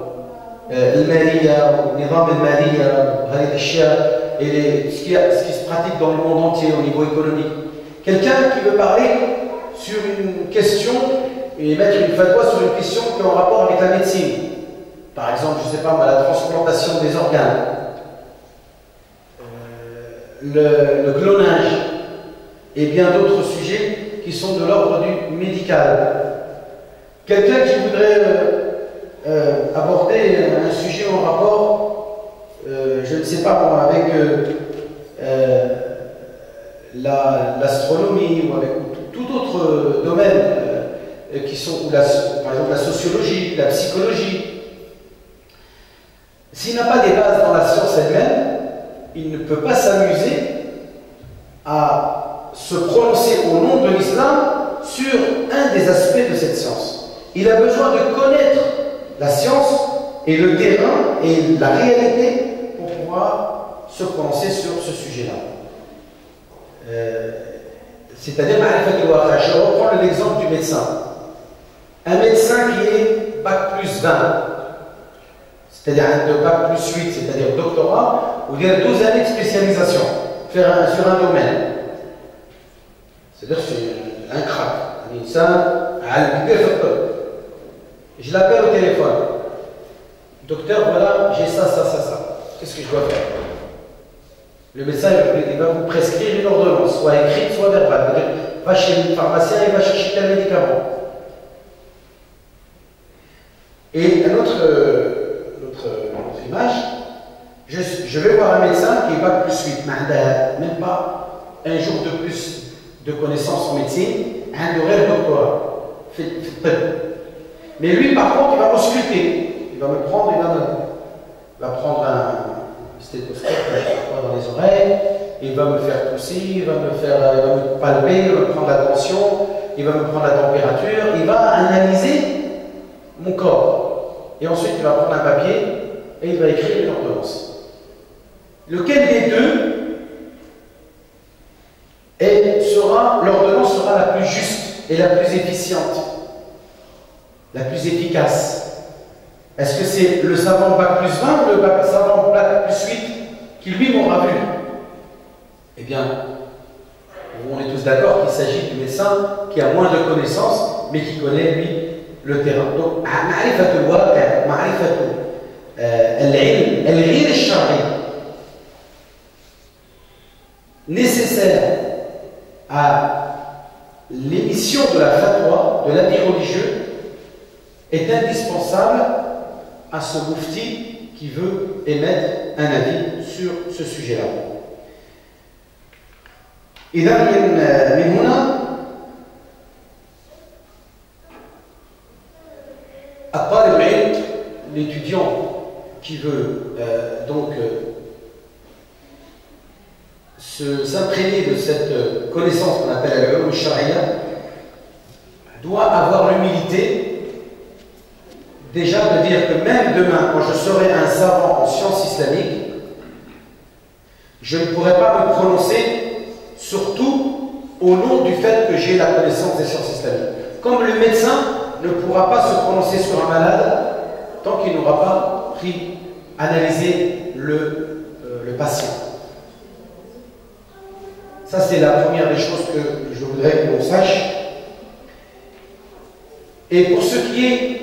المالية والنظام المالية وهذه الأشياء et ce qui se pratique dans le monde entier au niveau économique. Quelqu'un qui veut parler sur une question et mettre une fatwa sur une question qui est en rapport avec la médecine. Par exemple, je ne sais pas, la transplantation des organes, le clonage et bien d'autres sujets qui sont de l'ordre du médical. Quelqu'un qui voudrait aborder un sujet en rapport, je ne sais pas moi, avec l'astronomie ou avec tout autre domaine qui sont, par exemple la sociologie, la psychologie. S'il n'a pas des bases dans la science elle-même, il ne peut pas s'amuser à se prononcer au nom de l'islam sur un des aspects de cette science. Il a besoin de connaître la science et le terrain et la réalité pour pouvoir se prononcer sur ce sujet-là. C'est-à-dire, je reprends l'exemple du médecin. Un médecin qui est bac plus 20, c'est-à-dire un bac plus 8, c'est-à-dire doctorat, ou bien 12 années de spécialisation sur un domaine. C'est-à-dire que c'est un crack. Un médecin, je l'appelle au téléphone. Docteur, voilà, j'ai ça. Qu'est-ce que je dois faire? Le médecin il va vous prescrire une ordonnance, soit écrite, soit verbale. Va chez le pharmacien et va chercher tel médicament. Et une autre image, je vais voir un médecin qui est bac plus 8, même pas un jour de plus de connaissances en médecine, un doctorat. Mais lui, par contre, il va m'ausculter. Il va me prendre, il va prendre un stéthoscope dans les oreilles, il va me faire tousser, il va me palper, il va me prendre la tension, il va me prendre la température, il va analyser mon corps. Et ensuite, il va prendre un papier et il va écrire une ordonnance. Lequel des deux l'ordonnance sera la plus juste et la plus efficiente, la plus efficace? Est-ce que c'est le savant bac plus 20 ou le savant bac plus 8 qui lui m'aura vu? Eh bien, on est tous d'accord qu'il s'agit du médecin qui a moins de connaissances, mais qui connaît, lui, le terrain. Donc, ma'rifatul waqi', ma'rifatul al-ilm, al-ghayr al-shar'i, nécessaire à l'émission de la fatwa, de l'avis religieux, est indispensable à ce mufti qui veut émettre un avis sur ce sujet-là. Et là, l'étudiant qui veut s'imprégner de cette connaissance qu'on appelle al-ulum al-shar'iyya doit avoir l'humilité déjà de dire que même demain, quand je serai un savant en sciences islamiques, je ne pourrai pas me prononcer surtout au nom du fait que j'ai la connaissance des sciences islamiques. Comme le médecin ne pourra pas se prononcer sur un malade tant qu'il n'aura pas analysé le patient. Ça, c'est la première des choses que je voudrais qu'on sache. Et pour ce qui est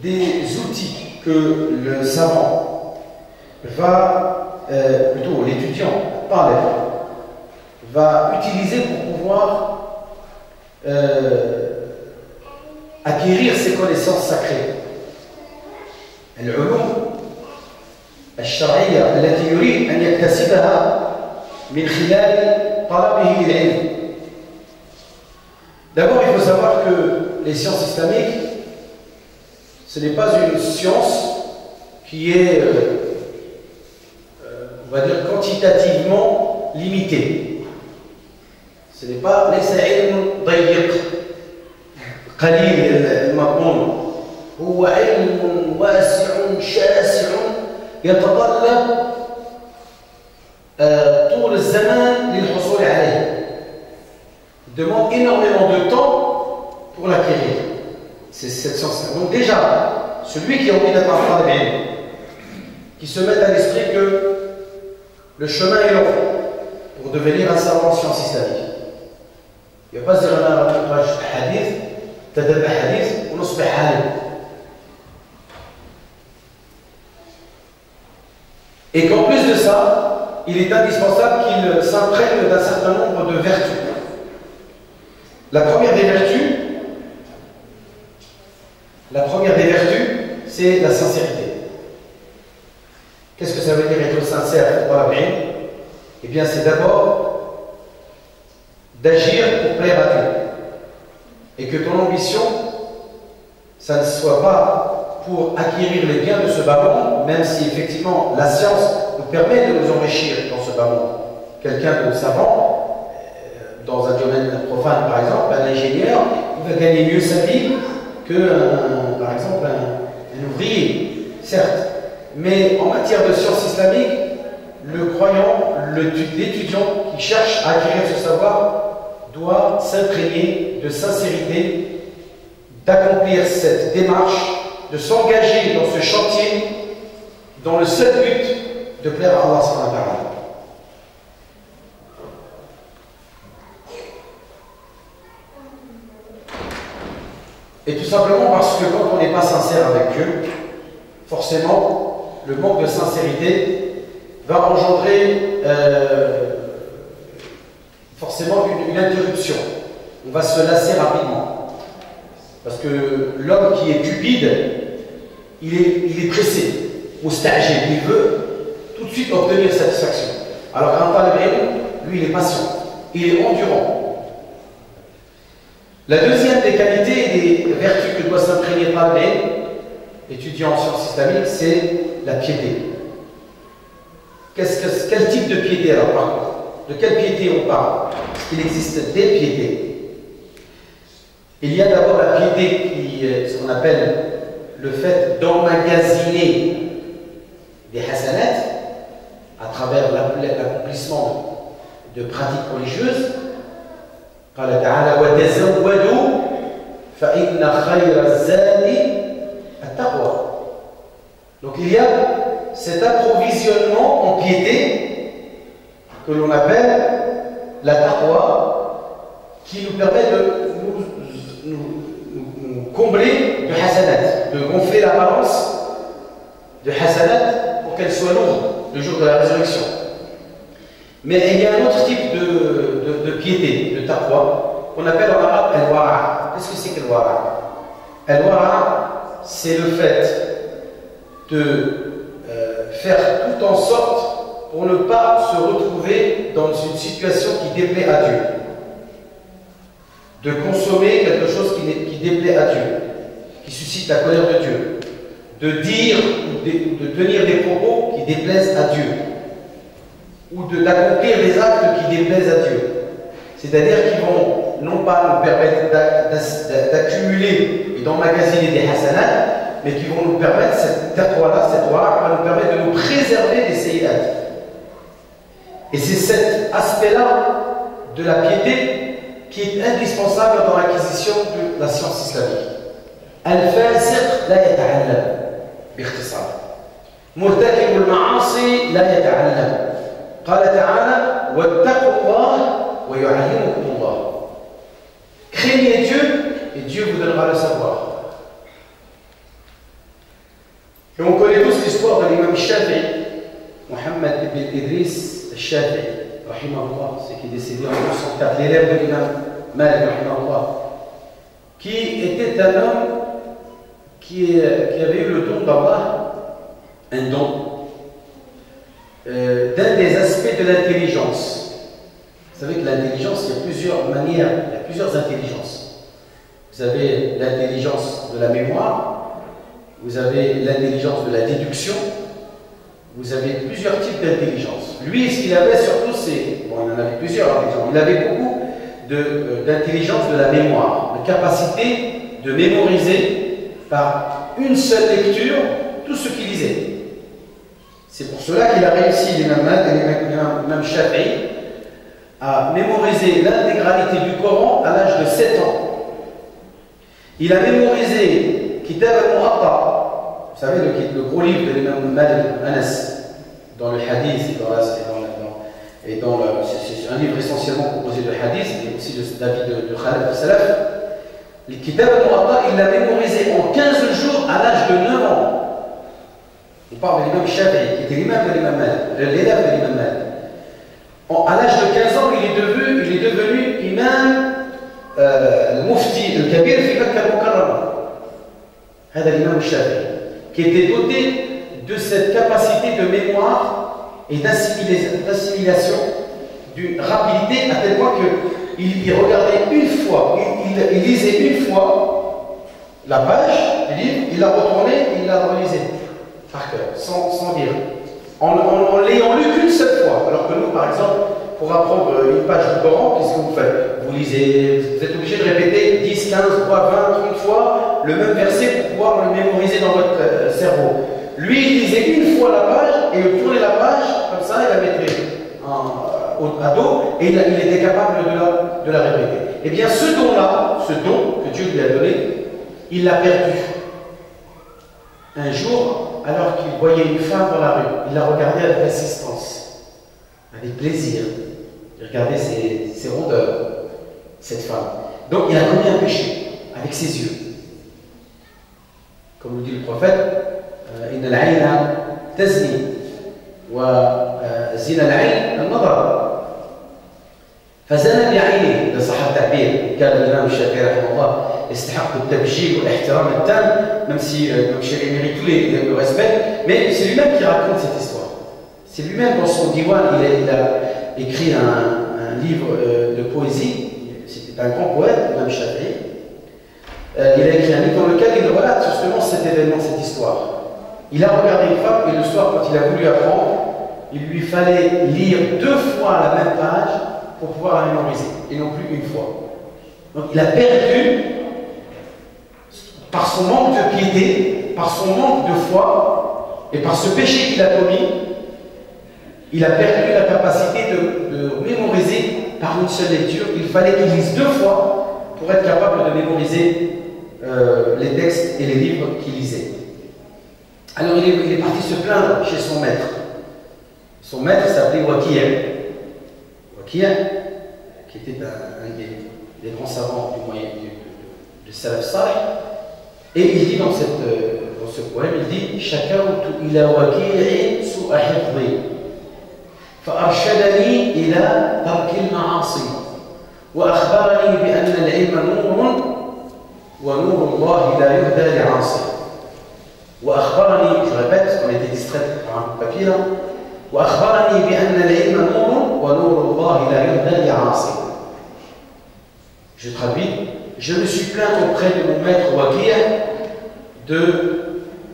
des outils que le savant va, plutôt l'étudiant, va utiliser pour pouvoir acquérir ces connaissances sacrées, العلوم الشرعية التي يريد أن يكتسبها من خلال طلبه للعلم. D'abord, il faut savoir que les sciences islamiques, ce n'est pas une science qui est, on va dire, quantitativement limitée. Ce n'est pas ليس علم ضيق قليل المضمون، هو علم واسع شاسع يتطلب طول الزمان للحصول عليه. Il demande énormément de temps pour l'acquérir. C'est cette science. Donc déjà, celui qui a envie d'être un talib, qui se met à l'esprit que le chemin est long pour devenir un savant en sciences islamiques. Il ne va pas se dire أنا نقرأ حديث تدرب حديث ونصبح عالم. Et qu'en plus de ça, il est indispensable qu'il s'imprègne d'un certain nombre de vertus. La première des vertus, c'est la sincérité. Qu'est-ce que ça veut dire être sincère dans la vie? Eh bien, c'est d'abord d'agir pour plaire à Dieu. Et que ton ambition, ça ne soit pas pour acquérir les biens de ce bas monde, même si effectivement la science nous permet de nous enrichir dans ce bas monde. Quelqu'un de savant, dans un domaine profane par exemple, un ingénieur, il va gagner mieux sa vie que, par exemple, un ouvrier, certes. Mais en matière de sciences islamiques, le croyant, l'étudiant qui cherche à acquérir ce savoir doit s'imprégner de sincérité, d'accomplir cette démarche, de s'engager dans ce chantier dans le seul but de plaire à Allah subhanahu wa ta'ala. Et tout simplement parce que quand on n'est pas sincère avec Dieu, forcément, le manque de sincérité va engendrer forcément une interruption. On va se lasser rapidement. Parce que l'homme qui est cupide, il est pressé, moustagé, il veut tout de suite obtenir satisfaction. Alors qu'un talib, lui, il est patient, il est endurant. La deuxième des qualités et des vertus que doit s'imprégner talib, étudiant en sciences islamiques, c'est la piété. Quel type de piété alors par contre? De quelle piété on parle? Parce qu'il existe des piétés. Il y a d'abord la piété qui est ce qu'on appelle le fait d'emmagasiner des hasanats à travers l'accomplissement de pratiques religieuses. قال تعالى وتزودوا فإن خير الزاد التقوى. Donc il y a cet approvisionnement en piété que l'on appelle la taqwa, qui nous permet de nous combler de hasanat, de gonfler la balance de hasanat pour qu'elle soit lourde le jour de la résurrection. Mais il y a un autre type de piété, de taqwa, qu'on appelle en arabe al-wara'. Qu'est-ce que c'est que al-wara'? Al-wara', c'est le fait de faire tout en sorte pour ne pas se retrouver dans une situation qui déplaît à Dieu. De consommer quelque chose qui déplaît à Dieu, qui suscite la colère de Dieu. De dire ou de tenir des propos qui déplaisent à Dieu. Ou d'accomplir des actes qui déplaisent à Dieu. C'est-à-dire qu'ils vont non pas nous permettre d'accumuler et d'emmagasiner des hasanats, mais qui vont nous permettre, cette taqwa-là, cette wara' va nous permettre de nous préserver des sayyat. Et c'est cet aspect-là de la piété qui est indispensable dans l'acquisition de la science islamique. Al-fasiq la yata'allam biikhtisar. Murtakib al-ma'asi la yata'allam. قال تعالى واتقوا الله ويعلمكم الله. Craignez Dieu et Dieu vous donnera le savoir. Et on connaît tous l'histoire de l'imam Shafi'i, Mohammed ibn Idris al-Shafi'i, rahimahullah, c'est qui est décédé en 1904, l'élève de l'imam Malik, rahimahullah, qui était un homme qui avait eu le don d'Allah un don d'un des aspects de l'intelligence. Vous savez que l'intelligence, il y a plusieurs manières, il y a plusieurs intelligences. Vous avez l'intelligence de la mémoire, vous avez l'intelligence de la déduction, vous avez plusieurs types d'intelligence. Lui, ce qu'il avait surtout, c'est, bon, il en avait plusieurs, il avait beaucoup d'intelligence de la mémoire, de capacité de mémoriser par une seule lecture tout ce qu'il lisait. C'est pour cela qu'il a réussi, l'imam Shafi'i, à mémoriser l'intégralité du Coran à l'âge de 7 ans. Il a mémorisé Kitab al-Mu'atta, vous savez, le gros livre de l'imam Malik Anas, dans le hadith, c'est un livre essentiellement composé de hadith, mais aussi d'avis de Khalaf al-Salaf. Le Kitab al-Mu'atta, il l'a mémorisé en 15 jours à l'âge de 9 ans. On parle de l'imam Shafi'i, qui était l'imam de l'imam Malik, l'élève de l'imam Malik. À l'âge de 15 ans, il est devenu imam al-Mufti al-Kabir fi Makkah al-Mukarrama. C'est l'imam Shafi'i, qui était doté de cette capacité de mémoire et d'assimilation, d'une rapidité à tel point qu'il regardait une fois, il lisait une fois la page du livre, il la retournait et il la relisait par cœur, sans lire. En l'ayant lu qu'une seule fois. Alors que nous, par exemple, pour apprendre une page du Coran, qu'est-ce que vous faites? Vous lisez, vous êtes obligé de répéter 10, 15, 3, 20, 30 fois le même verset pour pouvoir le mémoriser dans votre cerveau. Lui, il lisait une fois la page et il tournait la page comme ça, il la mettait à dos et il était capable de la répéter. Eh bien, ce don-là, ce don que Dieu lui a donné, il l'a perdu. Un jour, alors qu'il voyait une femme dans la rue, il la regardait avec insistance, avec plaisir. Il regardait ses rondeurs, cette femme. Donc, il a commis un péché avec ses yeux. Comme nous dit le prophète, إن العين تزني وزنا العين النظر فزنى بعينه إذا صح التعبير. كان الإمام الشافعي رحمه الله يستحق التبجيل والاحترام التام, même si il mérite tout le respect, mais c'est lui-même qui raconte cette histoire. C'est lui-même dans son diwan, il a écrit un livre de poésie. C'était un grand poète, l'imam Shafi'i. Il a écrit un livre dans lequel il relate justement cet événement, cette histoire. Il a regardé une femme et le soir, quand il a voulu apprendre, il lui fallait lire 2 fois la même page pour pouvoir la mémoriser, et non plus une fois. Donc il a perdu, par son manque de piété, par son manque de foi, et par ce péché qu'il a commis, il a perdu la capacité de mémoriser par une seule lecture. Il fallait qu'il lise 2 fois pour être capable de mémoriser les textes et les livres qu'il lisait. Alors il est parti se plaindre chez son maître. Son maître s'appelait Waki'. Waki', qui était un des grands savants du moyen du Salaf Salih. Et il dit dans ce poème, il dit Shakawtu ila Waki'in su'a hifdhi فأرشدني إلى ترك المعاصي وأخبرني بأن العلم نور ونور الله لا يهدى لعاصي. وأخبرني, je répète, parce qu'on était distrait par un papier là, وأخبرني بأن العلم نور ونور الله لا يهدى لعاصي. Je traduis, je me suis plaint auprès de mon maître Waki' de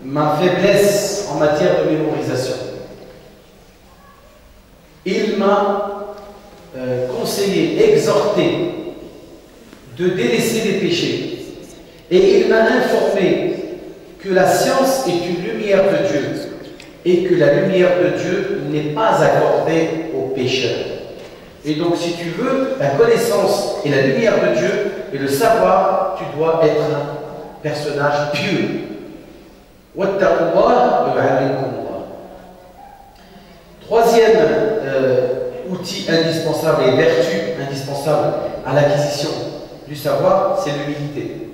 ma faiblesse en matière de mémorisation. Il m'a conseillé, exhorté de délaisser les péchés. Et il m'a informé que la science est une lumière de Dieu et que la lumière de Dieu n'est pas accordée aux pécheurs. Et donc, si tu veux la connaissance et la lumière de Dieu et le savoir, tu dois être un personnage pieux. Troisième outil indispensable et vertu indispensable à l'acquisition du savoir, c'est l'humilité.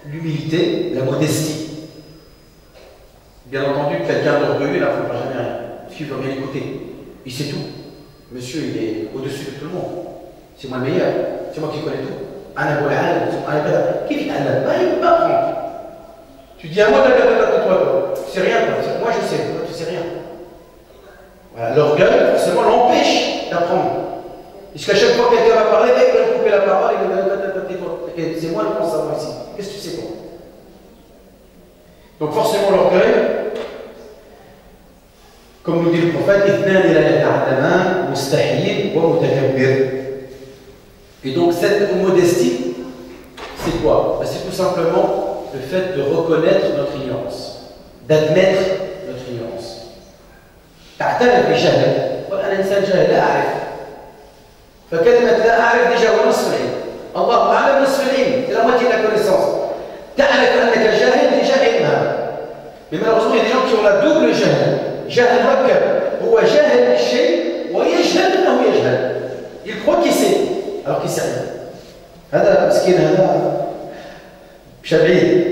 L'humilité, la modestie. Bien entendu, quelqu'un d'orgueilleux, il n'apprendra jamais rien. Parce qu'il veut rien écouter. Il sait tout. Monsieur, il est au-dessus de tout le monde. C'est moi le meilleur. C'est moi qui connais tout. Qui dit Allah, il ne peut pas apprendre. Tu dis à moi, toi, c'est rien, moi je sais, toi tu sais rien. Voilà, l'orgueil, forcément, l'empêche d'apprendre. Puisqu'à chaque fois que quelqu'un va parler, il va couper la parole, il va dire c'est moi le savoir ici. Qu'est-ce que tu sais toi? Donc forcément l'orgueil, comme nous dit le prophète, et donc cette modestie, c'est quoi? C'est tout simplement le fait de reconnaître notre ignorance, d'admettre notre ignorance. تعترف بجهلك وأنا إنسان جاهل لا أعرف فكلمة لا أعرف déjà هو نصف العلم الله أعلم نصف العلم c'est la moitié de la connaissance تعرف أنك جاهل déjà علم هذا mais malheureusement il y a des gens qui ont la double جهل جاهل مركب هو جاهل بالشيء ويجهل أنه يجهل il croit qu'il sait alors qu'il sait rien هذا مسكين هذا شبيه.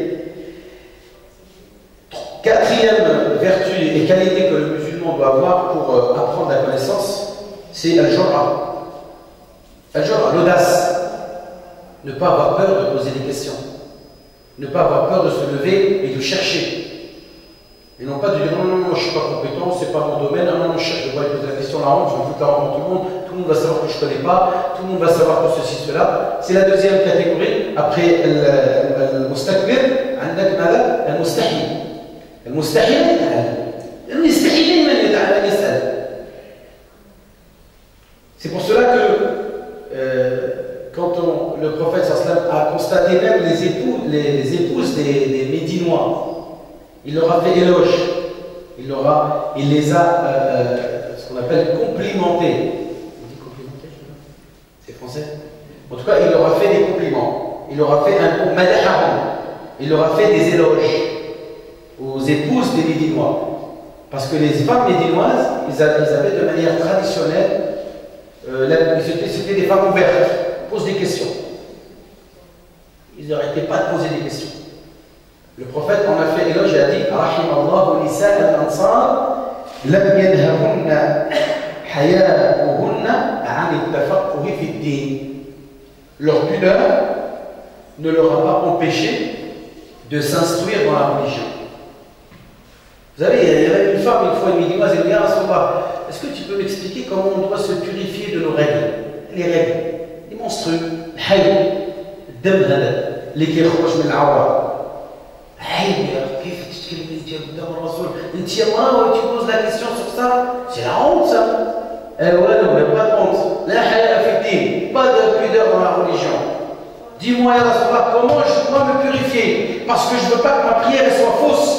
Quatrième vertu et qualité que le musulman doit avoir pour apprendre la connaissance, c'est al-jur'a. Al-jur'a, l'audace. Ne pas avoir peur de poser des questions. Ne pas avoir peur de se lever et de chercher. Et non pas de dire non, je ne suis pas compétent, c'est pas mon domaine, non, je cherche, je dois poser la question, la honte, je vais foutre la honte à tout le monde va savoir que je ne connais pas, tout le monde va savoir que ceci, cela. C'est la deuxième catégorie. Après al-mustakbir, عندك ماذا؟ المستحيل. المستحيل يتعلم لأنه يستحيل من يتعلم يسأل. C'est pour cela que quand le prophète sallam a constaté même les épouses des Médinois, il leur a fait éloge, il les a ce qu'on appelle complimentés. On dit complimentés, c'est français? En tout cas, il leur a fait des compliments, il leur a fait un madahahum, il leur a fait des éloges aux épouses des Médinois. Parce que les femmes médinoises, ils avaient de manière traditionnelle, c'était des femmes ouvertes, ils posent des questions. Ils n'arrêtaient pas de poser des questions. Le prophète en a fait éloge et a dit Rahim Allahu nisa al-ansar lam yanhahunna haya'uhunna an al-tafaqquhi fi ad-din. Leur pudeur ne leur a pas empêché de s'instruire dans la religion. Vous savez, il y avait une femme, une fois, une médinoise, elle dit ah, est-ce que tu peux m'expliquer comment on doit se purifier de nos règles? Les règles, les menstrues, le haïd, le dam hada, les qui يخرج من العورة. Haïd, كيف تتكلم انت قدام الرسول؟ انت الله tu poses la question sur ça? C'est la honte ça. Eh ouais, non, mais pas de honte. La haya fi din, pas de pudeur dans la religion. Dis-moi, ya Rasulullah, comment je dois me purifier? Parce que je ne veux pas que ma prière soit fausse.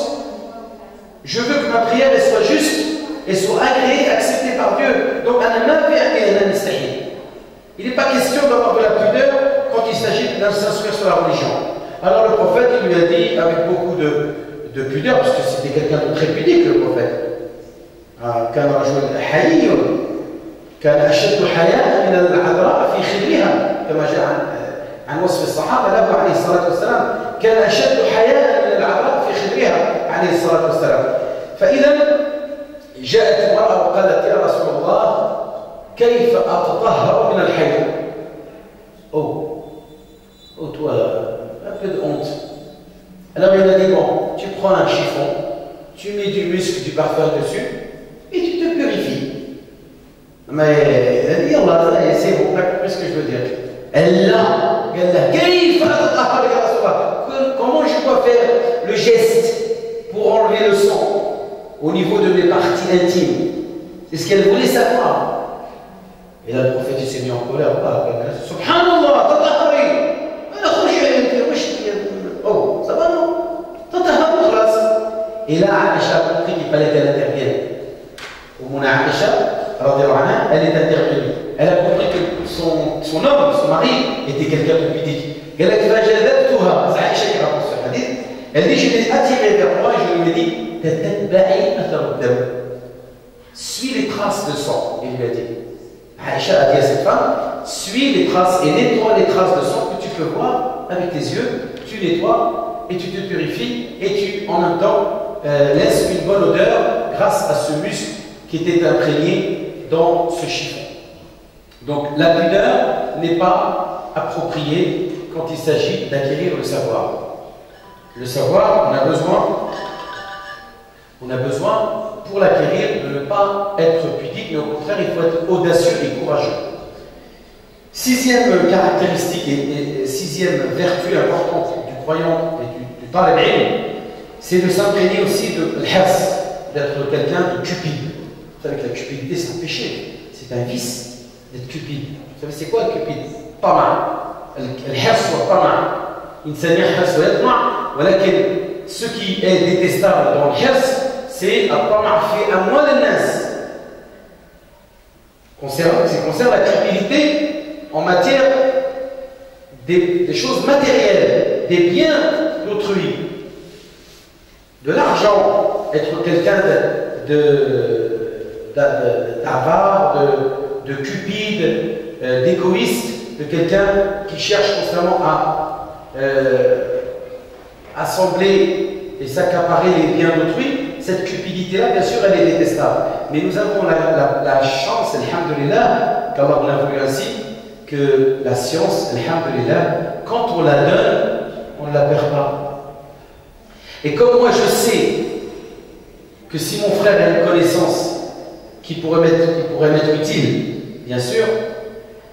Je veux que ma prière soit juste et soit agréée, acceptée par Dieu. Donc, il n'est pas question d'avoir de la pudeur quand il s'agit de s'instruire sur la religion. Alors le prophète il lui a dit avec beaucoup de pudeur, parce que c'était quelqu'un de très pudique, le prophète. كان رجل حيي كان أشد حياء من العذراء في خدرها كما جاء عن وصف الصحابة له عليه الصلاة والسلام كان أشد حياء من العذراء في خدرها عليه الصلاة والسلام. فإذا جاءت امرأة وقالت يا رسول الله كيف أتطهر من الحيض؟ Oh toi, un peu de honte. Alors il a dit bon, tu prends un chiffon, tu mets du musc, du parfum dessus, et tu te purifies. Mais elle a dit Allah, c'est bon, t'as compris ce que je veux dire. Elle l'a, comment je dois faire le geste pour enlever le sang au niveau de mes parties intimes? C'est ce qu'elle voulait savoir. Et là, le prophète il s'est mis en colère. Subhanallah, tatahari. Oh, ça va non? Tatahari, khlas. Et là, Aïcha a compris qu'il fallait qu'elle intervienne. Au moment où Aïcha, elle est intervenue. Elle a compris que son homme, son mari, était quelqu'un de pudique. Elle a dit, c'est Aïcha qui raconte ce hadith. Elle dit, je l'ai attiré vers moi et je lui ai dit, suis les traces de sang. Il lui a dit. Aïcha a dit à cette femme, suis les traces et nettoie les traces de sang que tu peux voir avec tes yeux. Tu nettoies et tu te purifies et tu, en même temps, laisses une bonne odeur grâce à ce muscle qui était imprégné dans ce chiffon. Donc la pudeur n'est pas appropriée quand il s'agit d'acquérir le savoir. Le savoir, on a besoin On a besoin, pour l'acquérir, de ne pas être pudique, mais au contraire, il faut être audacieux et courageux. Sixième caractéristique et sixième vertu importante du croyant et du talib ilm, c'est de s'imprégner aussi de l'hirs, d'être quelqu'un de cupide. Vous savez que la cupidité, c'est un péché, c'est un vice d'être cupide. Vous savez, c'est quoi le cupide? Tama. الحرص والطمع. إنسان يحرص ويطمع، ولكن ce qui est détestable dans le hirs, c'est الطمع في أموال الناس. Concerne la cupidité en matière des choses matérielles, des biens d'autrui, de l'argent, être quelqu'un d'avare, de cupide, d'égoïste, de quelqu'un qui cherche constamment à assembler et s'accaparer les biens d'autrui. Cette cupidité-là, bien sûr, elle est détestable. Mais nous avons la chance, alhamdulillah, qu'Allah l'a voulu ainsi, que la science, alhamdulillah, quand on la donne, on ne la perd pas. Et comme moi je sais que si mon frère a une connaissance qui pourrait m'être utile, bien sûr,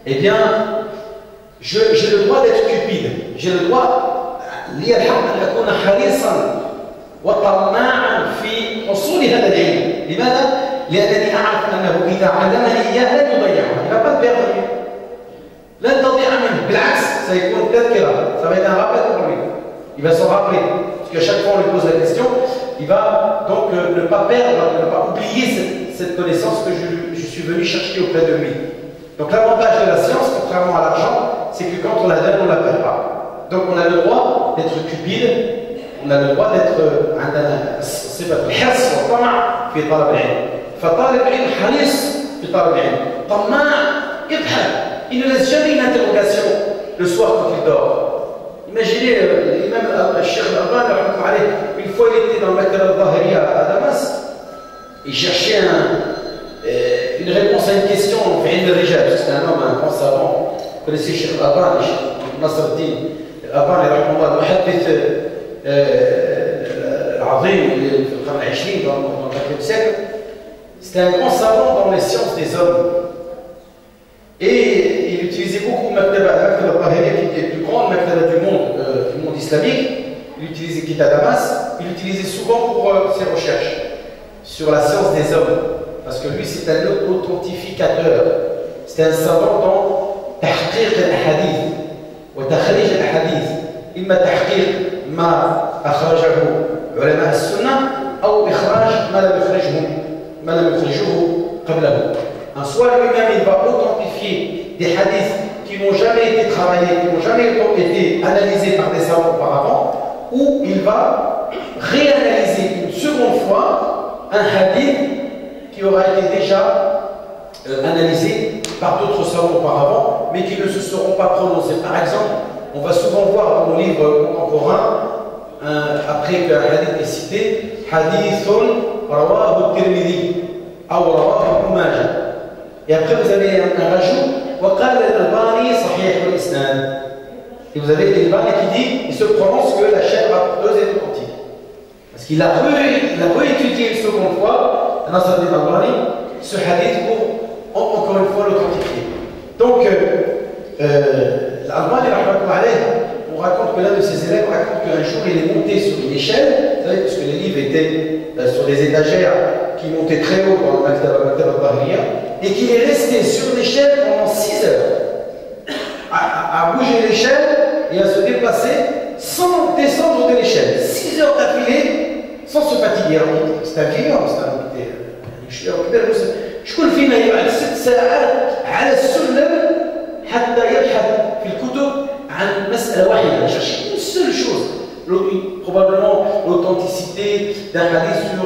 eh bien, j'ai le droit d'être cupide. J'ai le droit, وطماعا في حصول هذا العلم. لماذا؟ لأنني أعرف أنه إذا علمني إياه لن يضيعه. Il va pas le perdre. لن تضيع منه. بالعكس, سيكون تذكرة. Ça va être un rappel pour lui. Il va s'en rappeler. Parce qu'à chaque fois on lui pose la question, il va donc ne pas perdre, ne pas oublier cette connaissance que je suis venu chercher auprès de lui. Donc l'avantage de la science, contrairement à l'argent, c'est que quand on la donne, on ne la perd pas. Donc on a le droit d'être cupide. On a le droit d'être عندنا صفة الحرص والطمع في طلب العلم. فطالب العلم حريص في طلب العلم. طماع يبحث. Il ne laisse jamais une interrogation le soir quand il dort. Imaginez l'imam Cheikh Al-Albani, une fois il était dans le Maktaba al-Zahiriya à Damas, il cherchait une réponse à une question في علم الرجال, parce que c'était un homme, un grand savant. Vous connaissez Cheikh Al-Albani, Nasr al-Din Al-Albani رحمه الله, المحدث العظيم في القرن العشرين dans le 20e siècle. C'était un grand savant dans les sciences des hommes. Et il utilisait beaucoup Maktaba al-Zahiriya, qui était la plus grande Maktaba du monde islamique. Il utilisait qui est à Damas. Il l'utilisait souvent pour ses recherches sur la science des hommes. Parce que lui, c'est un authentificateur. C'est un savant dans tahqiq al-hadith wa takhrij al-hadith. إما تحقيق ما أخرجه علماء السنة أو إخراج ما لم يخرجه قبله. Soit lui-même il va authentifier des hadiths qui n'ont jamais été travaillés, qui n'ont jamais été analysés par des savants auparavant, ou il va réanalyser une seconde fois un hadith qui aura été déjà analysé par d'autres savants auparavant, mais qui ne se seront pas prononcés. Par exemple, on va souvent voir dans nos livres contemporains, après qu'un hadith est cité, hadithun rawahu at-Tirmidhi ou rawahu Ibn Majah. Et après vous avez un rajout, وقال الألباني صحيح الإسناد. Et vous avez l'Albani qui dit, il se prononce que la chaîne rapporteuse est authentique. Parce qu'il a réétudié une seconde fois, Nasr al-Albani, ce hadith pour encore une fois l'authentifier. Donc, l'Albani, on raconte que l'un de ses élèves raconte qu'un jour il est monté sur une échelle, vous savez, parce que les livres étaient sur des étagères qui montaient très haut dans le Maktaba al-Zahiriya, et qu'il est resté sur l'échelle pendant 6 heures, à bouger l'échelle et à se déplacer sans descendre de l'échelle. 6 heures d'affilée sans se fatiguer. C'est un vieillard, c'est un شكون فينا يقعد 6 ساعات على السلم حتى يبحث في الكتب عن مسألة واحدة, chercher une seule chose, probablement l'authenticité d'un hadith sur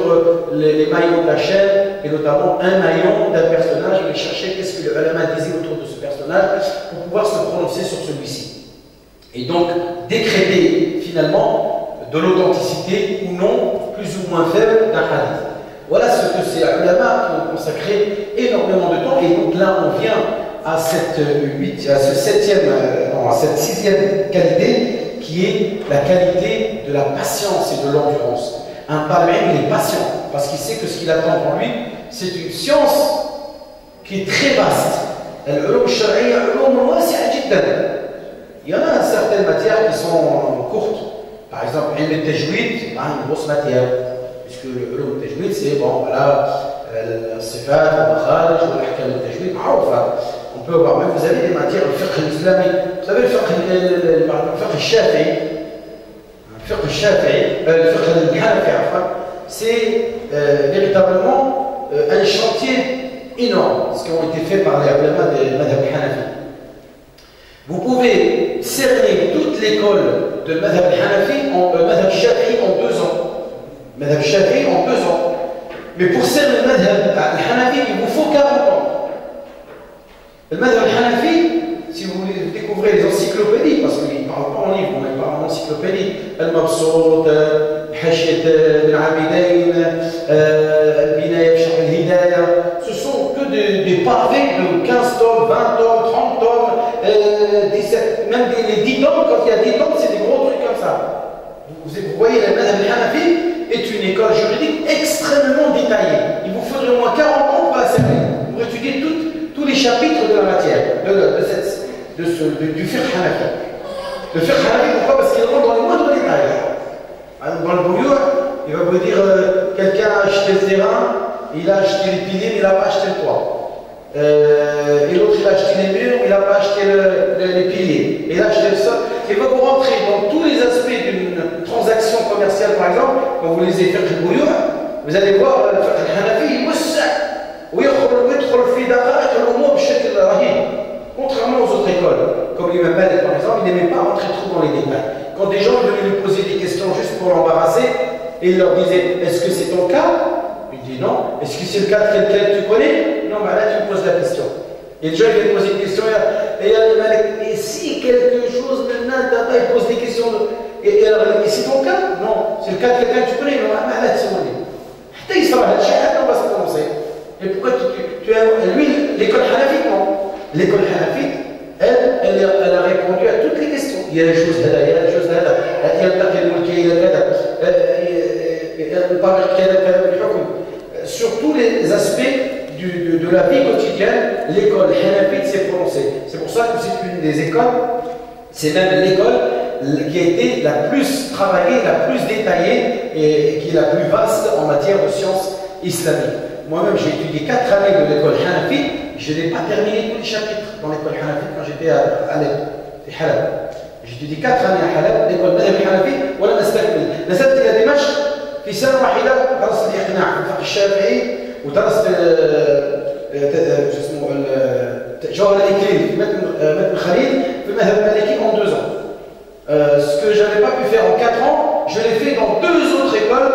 les maillons de la chaîne, et notamment un maillon d'un personnage. Il cherchait qu'est-ce que le ulama disait autour de ce personnage pour pouvoir se prononcer sur celui-ci. Et donc décréter finalement de l'authenticité ou non, plus ou moins faible, d'un hadith. Voilà ce que ces ulama qui ont consacré énormément de temps. Et donc là on vient à cette sixième qualité, qui est la qualité de la patience et de l'endurance. Un talib il est patient parce qu'il sait que ce qu'il attend pour lui, c'est une science qui est très vaste. العلوم الشرعية علوم واسعة جدا. Il y en a certaines matières qui sont courtes. Par exemple, علم التجويد une grosse matière. Puisque العلوم التجويد c'est bon, voilà, الصفات والمخارج والأحكام التجويد معروفة. On peut avoir, même vous avez des matières, le fiqh islami, vous savez le fiqh الشافعي, le fiqh الحنفي, c'est véritablement un chantier énorme, ce qui ont été faits par les ulama des madhab hanafi. Vous pouvez cerner toute l'école de madhab hanafi, madhab shafi'i en 2 ans. Madhab shafi'i en 2 ans. Mais pour cerner le madhab hanafi, il vous faut 40 ans. Le madhab hanafi, si vous découvrez les encyclopédies, parce qu'ils ne parlent pas en livre, mais ils parlent en encyclopédie, Al-Mabsout, Hachid al-Abidain, Al-Binaya Bishar al-Hidayah, ce sont que des pavés de 15 tomes, 20 tomes, 30 tomes, 17, même les 10 tomes, quand il y a 10 tomes, c'est des gros trucs comme ça. Vous voyez, le madhab hanafi est une école juridique extrêmement détaillée. Il vous faudrait au moins 40 ans pour la cerner, pour étudier tous les chapitres de la matière, du fiqh hanafi. Le fiqh hanafi, pourquoi? Parce qu'il rentre dans les moindres détails. Dans le bouillon, il va vous dire quelqu'un a acheté le terrain, il a acheté les piliers, mais il n'a pas acheté le toit. Et l'autre, il a acheté les murs, mais il n'a pas acheté les piliers. Et il a acheté le sol. Il va vous rentrer dans tous les aspects d'une transaction commerciale, par exemple, quand vous lisez fiqh le bouillon, vous allez voir le fiqh hanafi, il moussa. Contrairement aux autres écoles, comme l'imam Malik par exemple, il n'aimait pas rentrer trop dans les détails. Quand des gens venaient lui poser des questions juste pour l'embarrasser, et il leur disait, est-ce que c'est ton cas? Il dit non. Est-ce que c'est le cas de quelqu'un que tu connais? Non, bah là tu me poses la question. Et le jeune vient poser une question, et si quelque chose maintenant, il pose des questions, et c'est ton cas? Non. C'est le cas de quelqu'un que tu connais? Non, bah là tu connais. Il sera là, on va se prononcer. Et pourquoi tu as. Lui, l'école hanafite, non. L'école hanafite, elle a répondu à toutes les questions. Il y a des choses là, il y a des choses là, il y a le taqi al-mulki, il y a sur tous les aspects de la vie quotidienne, l'école hanafite s'est prononcée. C'est pour ça que c'est une des écoles, c'est même l'école qui a été la plus travaillée, la plus détaillée et qui est la plus vaste en matière de sciences islamiques. Moi-même, j'ai étudié 4 années de l'école Hanafi, je n'ai pas terminé tous les chapitres dans l'école Hanafi quand j'étais à Halab. J'ai étudié 4 années à Halab, l'école Hanafi, ولا نستكمل. نزلت إلى دمشق في سنة واحدة درست الإقناع في الفقه الشافعي ودرست جوهر الإكليل في متن خليل في المذهب المالكي en 2 ans. Ce que je n'avais pas pu faire en 4 ans, je l'ai fait dans 2 autres écoles.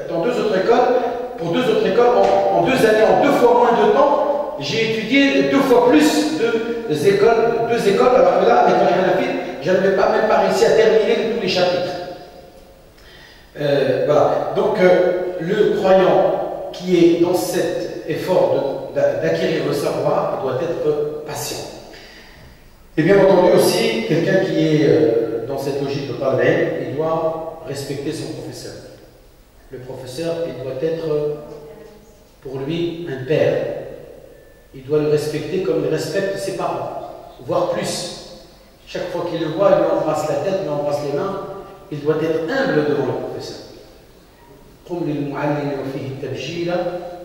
Pour 2 autres écoles, en 2 années, en 2 fois moins de temps, j'ai étudié 2 fois plus de écoles, 2 écoles, alors que là, l'école hanafite, je n'avais même pas réussi à terminer tous les chapitres. Voilà. Donc, le croyant qui est dans cet effort d'acquérir le savoir doit être patient. Et bien entendu aussi, quelqu'un qui est dans cette logique de talib, il doit respecter son professeur. Le professeur, il doit être pour lui un père. Il doit le respecter comme il respecte ses parents, voire plus. Chaque fois qu'il le voit, il lui embrasse la tête, il lui embrasse les mains. Il doit être humble devant le professeur. قم للمعلم وفيه التبجيل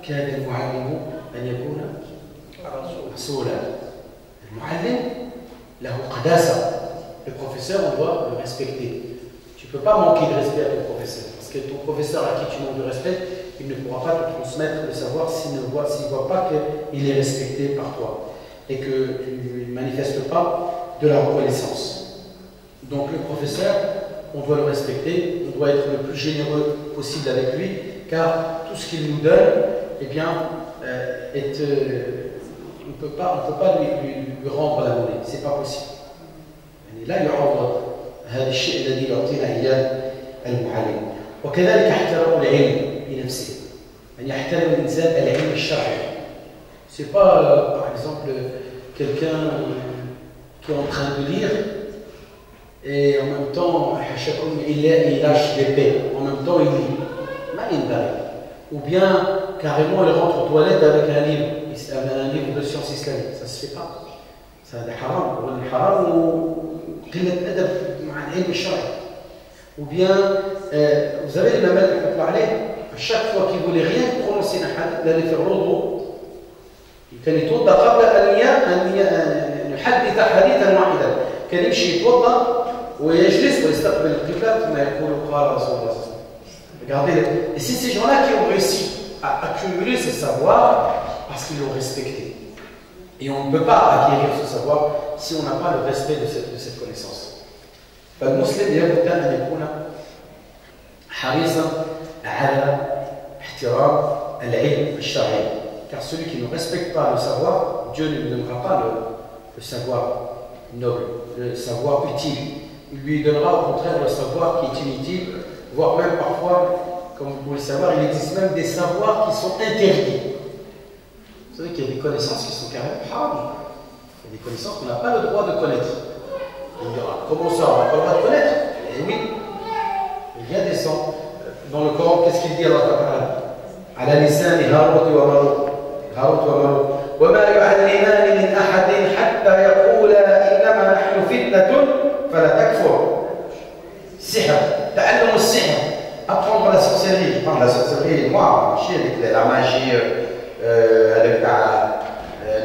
كان المعلم أن يكون رسولا. المعلم له قداسة. Le professeur, on doit le respecter. Tu ne peux pas manquer de respect à ton professeur. Parce que ton professeur à qui tu manques de respect, il ne pourra pas te transmettre le savoir s'il ne voit pas qu'il est respecté par toi et que tu ne manifestes pas de la reconnaissance. Donc le professeur, on doit le respecter, on doit être le plus généreux possible avec lui, car tout ce qu'il nous donne, eh bien, on ne peut pas lui rendre la monnaie, c'est pas possible. لا يعوض هذا الشيء الذي يعطينا إياه المعلم. وكذلك احترام العلم بنفسه. أن يحترم الإنسان العلم الشرعي. C'est pas par exemple quelqu'un qui est en train de lire et en même temps, il lâche des paix, en même temps, il lit. Ou bien, carrément, il rentre aux toilettes avec un livre de sciences islamiques. Ça ne se fait pas. C'est un haram. Ou bien, vous avez les mamelles qu'on parlait, à chaque fois qu'il ne voulait rien prononcer, il allait faire l'autre. كان يتوضا قبل ان يحدث حديثا واحدا كان يمشي يتوضا ويجلس ويستقبل القبله ثم يقول قال رسول الله صلى الله عليه وسلم. Regardez, et c'est ces gens-là qui ont réussi à accumuler ce savoir parce qu'ils l'ont respecté. Et on ne peut pas acquérir ce savoir si on n'a pas le respect de cette connaissance. فالمسلم لابد ان يكون حريصا على احترام العلم الشرعي. Car celui qui ne respecte pas le savoir, Dieu ne lui donnera pas le savoir noble, le savoir utile. Il lui donnera au contraire le savoir qui est inutile, voire même parfois, comme vous pouvez le savoir, il existe même des savoirs qui sont interdits. Vous savez qu'il y a des connaissances qui sont carrément haram. Il y a des connaissances qu'on n'a pas le droit de connaître. On dira, comment ça, on n'a pas le droit de connaître? Eh oui, il y a des sons. Dans le Coran, qu'est-ce qu'il dit Allah Ta'ala? على لسان هاروت وماروت وما يعلمان من أحد حتى يقولا إنما نحن فتنة فلا تكفر. السحر، تعلم السحر، apprendre la sorcellerie. Je parle de la sorcellerie, moi, avec la magie, avec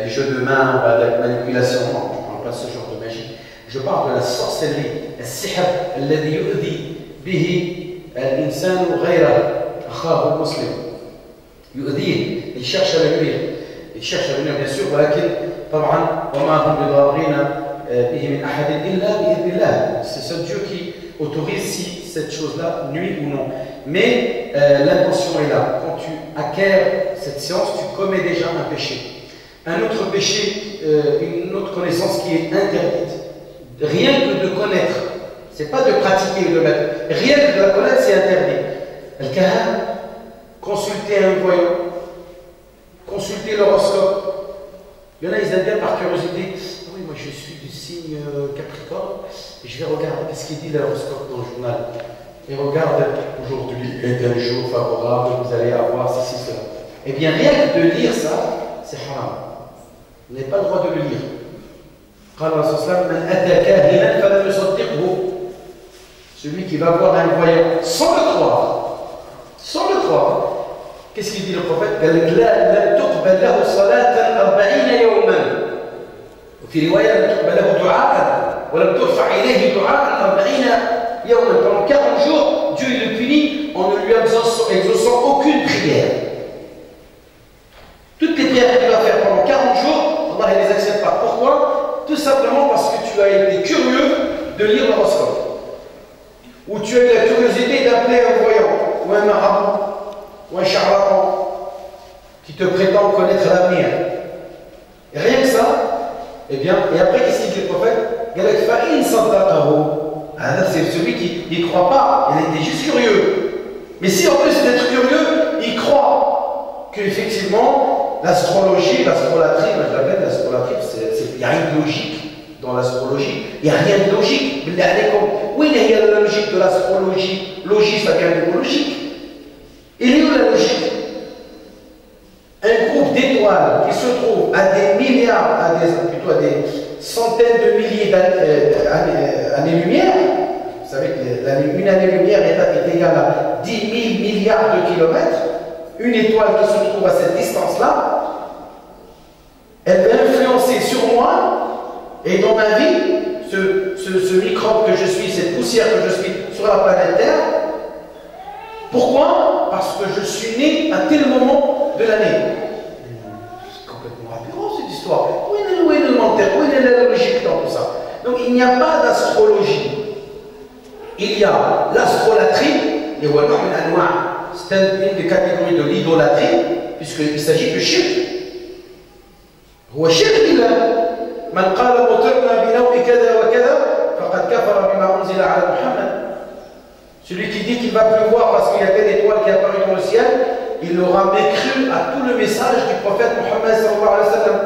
les jeux de main, avec la manipulation. Non, je ne parle pas de ce genre de magie. Je parle de la sorcellerie. السحر الذي يؤذي به الإنسان غيره أخاه المسلم. يؤذيه، il cherche à le nuire. Il cherche à le nuire, bien sûr, ولكن طبعا وما هم بضارين به من أحد إلا بإذن الله. C'est ce Dieu qui autorise si cette chose-là nuit ou non. Mais l'intention est là. Quand tu acquiers cette science, tu commets déjà un péché. Un autre péché, une autre connaissance qui est interdite. Rien que de connaître, c'est pas de pratiquer ou de mettre. Rien que de la connaître, c'est interdit. Al-Kahan, consulter un voyant, consulter l'horoscope. Il y en a, ils aiment bien par curiosité. Ah oui, moi je suis du signe Capricorne, et je vais regarder ce qu'il dit l'horoscope dans le journal. Et regarde, aujourd'hui est un jour favorable, vous allez avoir ceci, cela. Eh bien, rien que de lire ça, c'est haram. Vous n'avez pas le droit de le lire. Celui qui va voir un voyant sans le croire, qu'est-ce qu'il dit le prophète? Pendant 40 jours, Dieu le punit en ne lui exauçant aucune prière. Toutes les prières qu'il va faire pendant 40 jours, Allah ne les accepte pas. Pourquoi? Tout simplement parce que tu as été curieux de lire l'horoscope. Ou tu as eu la curiosité d'appeler un voyant, ou un marabout, ou un charlatan, qui te prétend connaître l'avenir. Et rien que ça, eh bien, et après, qu'est-ce qu'il dit le prophète? C'est celui qui n'y croit pas, il était juste curieux. Mais si en plus d'être curieux, il croit qu'effectivement, l'astrologie, l'astrolatrie, moi je l'appelle l'astrolatrie, il n'y a rien de logique dans l'astrologie, il n'y a rien de logique. Oui, il y a la logique de l'astrologie, logique, ça vient de logique. Il est où la logique? Un groupe d'étoiles qui se trouve à des milliards, plutôt à des centaines de milliers d'années-lumière, vous savez qu'une année-lumière est égale à 10 000 milliards de kilomètres, une étoile qui se trouve à cette distance-là, elle va influencer sur moi et dans ma vie, ce microbe que je suis, cette poussière que je suis sur la planète Terre. Pourquoi? Parce que je suis né à tel moment de l'année. C'est complètement aberrant cette histoire. Où est le menteur? Où est la logique dans tout ça? Donc il n'y a pas d'astrologie. Il y a l'astrolatrie, et voilà, c'est une des catégories de l'idolâtrie, puisqu'il s'agit de shirk. هو شرك بالله من قال مطرنا بنوء كذا وكذا فقد كفر بما أنزل على محمد. Celui qui dit qu'il va pleuvoir parce qu'il y a telle étoile qui apparaît dans le ciel, il aura mécru à tout le message du prophète Mohammed sallallahu alayhi wa sallam.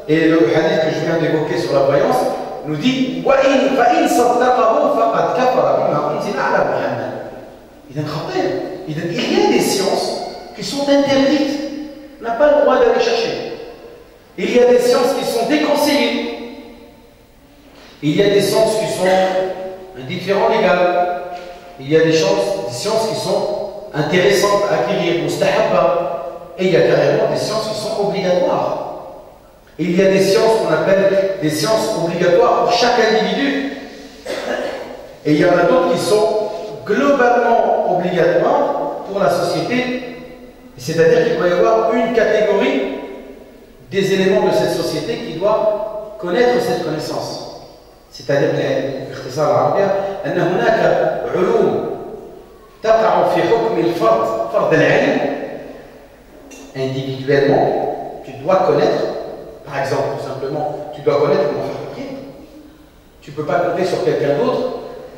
Et le hadith que je viens d'évoquer sur la voyance, nous dit فإن صدقه فقد كفر بما أنزل على محمد. إذا خطير. إذا il y a des sciences qui sont interdites. On n'a pas le droit d'aller chercher. Il y a des sciences qui sont déconseillées. Il y a des sciences qui sont indifférents légales. Il y a des sciences qui sont intéressantes à acquérir, mustahabba. Et il y a carrément des sciences qui sont obligatoires. Il y a des sciences qu'on appelle des sciences obligatoires pour chaque individu. Et il y en a d'autres qui sont globalement obligatoires pour la société. C'est-à-dire qu'il doit y avoir une catégorie des éléments de cette société qui doit connaître cette connaissance. C'est-à-dire باختصار العربية أن هناك علوم تقع في حكم الفرد فرض العلم individuellement. Tu dois connaître, par exemple, tout simplement, tu dois connaître comment faire la prière. Tu ne peux pas compter sur quelqu'un d'autre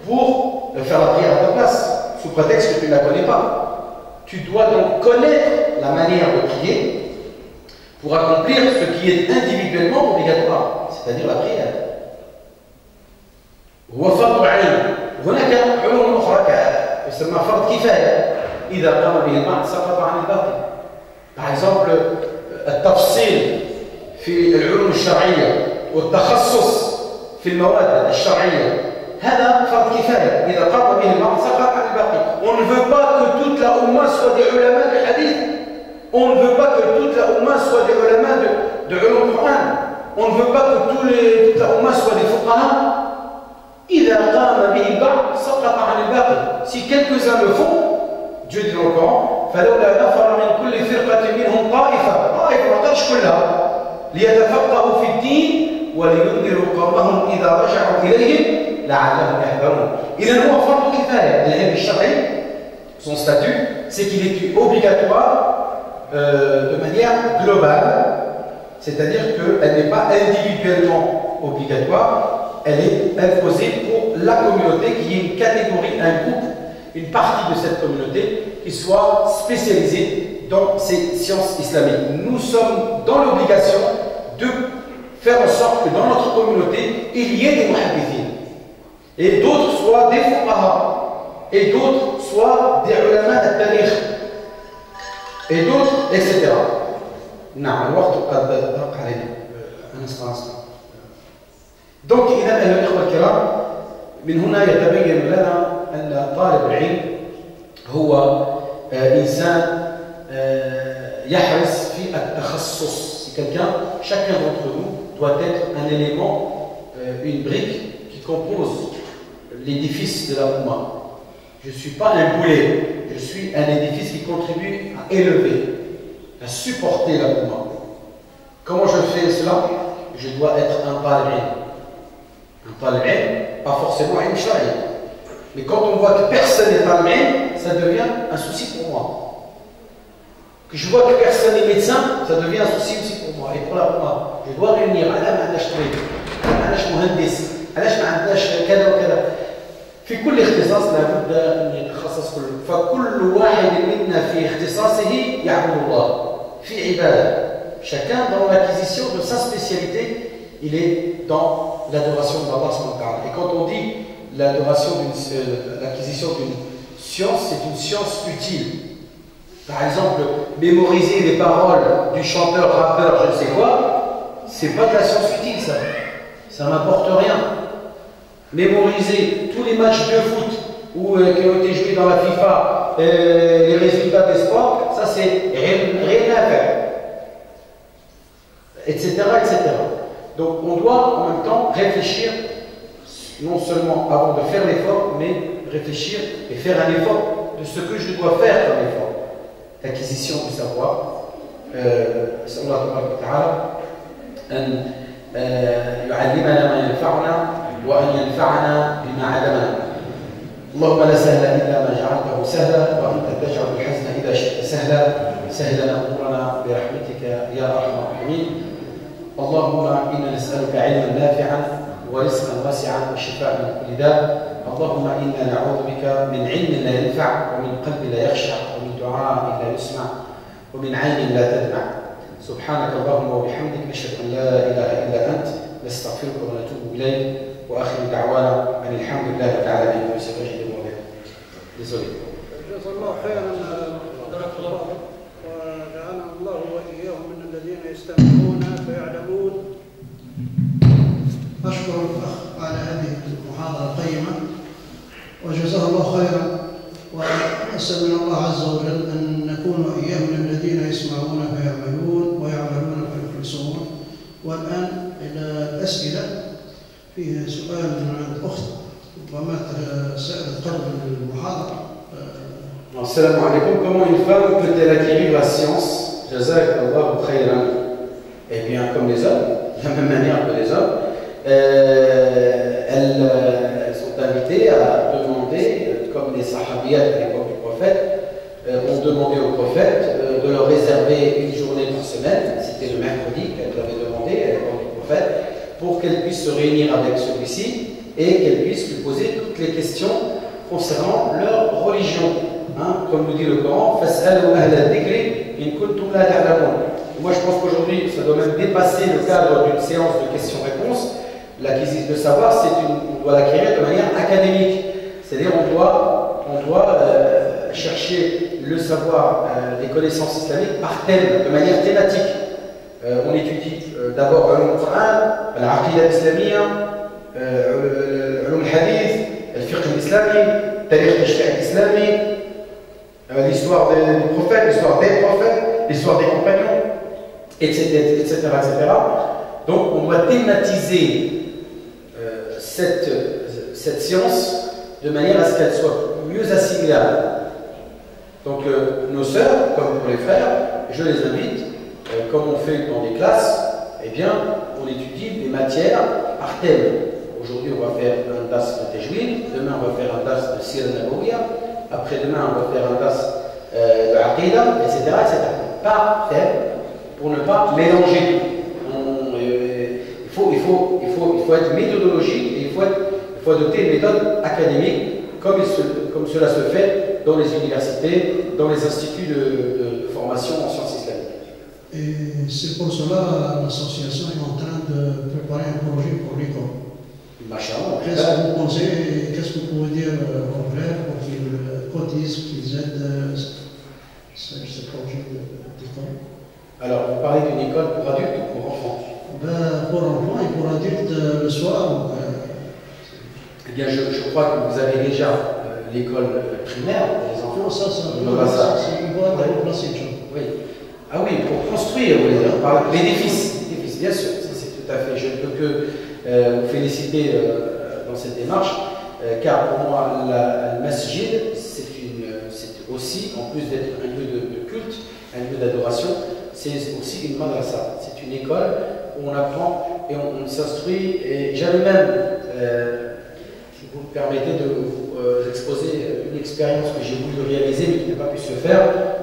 pour faire la prière à ta place, sous prétexte que tu ne la connais pas. Tu dois donc connaître la manière de prier pour accomplir ce qui est individuellement obligatoire, c'est-à-dire la prière. هو فرض عين. هناك علوم أخرى يسمى فرض كفاية إذا قام به البعض سقط عن الباقي. Par exemple, التفصيل في العلوم الشرعية والتخصص في المواد الشرعية هذا فرض كفاية إذا قام به البعض سقط عن الباقي. On ne veut pas que toute la Oumma soit des ulama du hadith. On ne veut pas que toute la Oumma soit des ulama de ulum Qur'an. On ne veut pas que toute la Oumma soit des fuqaha. إذا قام به البعض سقط عن الباقي. Si quelques-uns le font, Dieu dit dans le Coran, فلولا نفر من كل فرقة منهم طائفة ما قالش كلها ليتفقهوا في الدين ولينذروا قومهم إذا رجعوا إليهم لعلهم يحذرون. إذا هو فرض كفاية. العلم الشرعي, son statut, c'est qu'il est obligatoire de manière globale, c'est-à-dire qu'elle n'est pas individuellement obligatoire. Elle est imposée pour la communauté, qui est une catégorie, un groupe, une partie de cette communauté qui soit spécialisée dans ces sciences islamiques. Nous sommes dans l'obligation de faire en sorte que dans notre communauté, il y ait des muhaddithines. Et d'autres soient des fuqaha. Et d'autres soient des ulama al-tarikh. Et d'autres, etc. نعم الوقت قد ضاق علينا. Donc, إذا أيها الإخوة الكرام، من هنا يتبين لنا أن طالب العلم هو إنسان يحرص في التخصص. C'est quelqu'un, chacun d'entre nous doit être un élément, une brique qui compose l'édifice de la Oumma. Je ne suis pas un boulet, je suis un édifice qui contribue à élever, à supporter la Oumma. Comment je fais cela? Je dois être un talib ilm. Un talib ilm, pas forcément ilm shari. Mais quand on voit que personne n'est talib ilm, ça devient un souci pour moi. Que je vois que personne n'est médecin, ça devient un souci aussi pour moi. Et pour la Oumma, je dois réunir على ما عندناش طبيب، ما عندناش مهندس، علاش ما عندناش كذا وكذا. في كل اختصاص لابد ان يتخصص كل، فكل واحد منا في اختصاصه يعبد الله في عباده. Chacun dans l'acquisition de sa spécialité, il est dans l'adoration d'Allah subhanahu wa ta'ala. Et quand on dit l'acquisition d'une science, c'est une science utile. Par exemple, mémoriser les paroles du chanteur, rappeur, je ne sais quoi, c'est pas de la science utile, ça. Ça n'apporte rien. Mémoriser tous les matchs de foot qui ont été joués dans la FIFA, les résultats des sports, ça c'est rien à faire. Etc., etc. Donc on doit en même temps réfléchir, non seulement avant de faire l'effort, mais réfléchir et faire un effort de ce que je dois faire comme effort. L'acquisition du savoir. نسأل الله تبارك وتعالى أن يعلمنا ما ينفعنا وأن ينفعنا بما علمنا. اللهم لا سهل إلا ما جعلته سهلا وأنت تجعل الحزن إذا شئت سهلا. سهل لنا أمورنا برحمتك يا أرحم الراحمين. اللهم إنا نسألك علما نافعا ورزقا واسعا وشفاء من كل داء. اللهم إنا نعوذ بك من علم لا ينفع ومن قلب لا يخشع ومن دعاء لا يسمع ومن عين لا تدمع. سبحانك اللهم وبحمدك نشهد أن لا إله إلا أنت نستغفرك ونتوب إليك وآخر دعوانا أن الحمد لله تعالى بكم سبحانه وتعالى. Désolé. جزا الله خيرا وجعلنا الله وإياهم من الذين يستمعون فيعلمون. أشكر الأخ على هذه المحاضرة القيمة وجزاه الله خيرا، وأسأل من الله عز وجل أن نكون وإياه من الذين يسمعون فيعملون ويعملون فيخلصون. والآن إلى الأسئلة. فيه سؤال من الأخت ربما سألت قبل المحاضرة. Assalamu alaikum. Comment une femme peut-elle acquérir la science? Jazakallahu khayran. Eh bien, comme les hommes, de la même manière que les hommes, elles sont invitées à demander, comme les sahabiyat à l'époque du prophète, ont demandé au prophète de leur réserver une journée par semaine, c'était le mercredi qu'elles l'avaient demandé à l'époque du prophète, pour qu'elles puissent se réunir avec celui-ci et qu'elles puissent lui poser toutes les questions concernant leur religion. Hein, comme nous dit le Coran, moi je pense qu'aujourd'hui ça doit même dépasser le cadre d'une séance de questions-réponses. L'acquisition de savoir, on doit l'acquérir de manière académique, c'est-à-dire on doit chercher le savoir, les connaissances islamiques par thème, de manière thématique. On étudie d'abord le Coran, l'Aqidah islamiyya, le hadith, le fiqh islami, le tarikh islami, l'histoire des prophètes, l'histoire des compagnons, etc. Donc on doit thématiser cette science de manière à ce qu'elle soit mieux assimilable. Donc nos sœurs, comme pour les frères, je les invite, comme on fait dans des classes, eh bien on étudie des matières par thème. Aujourd'hui on va faire un das de Tajwid, demain on va faire un das de Sira Nabawiyya, après-demain on va faire un das de Aqidah, etc. Par thème, pour ne pas mélanger tout. Il faut être méthodologique et il faut adopter une méthode académique comme cela se fait dans les universités, dans les instituts de formation en sciences islamiques. Et c'est pour cela l'association est en train de préparer un projet pour l'école. Qu'est-ce que vous pensez, qu'est-ce que vous pouvez dire aux frères pour qu'ils cotisent, qu'ils aident ce projet d'école? Alors, vous parlez d'une école pour adultes ou pour enfants? Pour enfants et pour adultes le soir. Eh bien, je crois que vous avez déjà l'école primaire pour les enfants. Non, ça c'est une boîte à remplacer. Oui. Ah oui, pour construire, vous voulez dire, par l'édifice, bien sûr, c'est tout à fait. Je ne peux que vous féliciter dans cette démarche, car pour moi, le masjid, c'est aussi, en plus d'être un lieu de culte, un lieu d'adoration, c'est aussi une madrasa. C'est une école où on apprend et on s'instruit. Et j'avais même, si vous me permettez de vous exposer une expérience que j'ai voulu réaliser mais qui n'a pas pu se faire,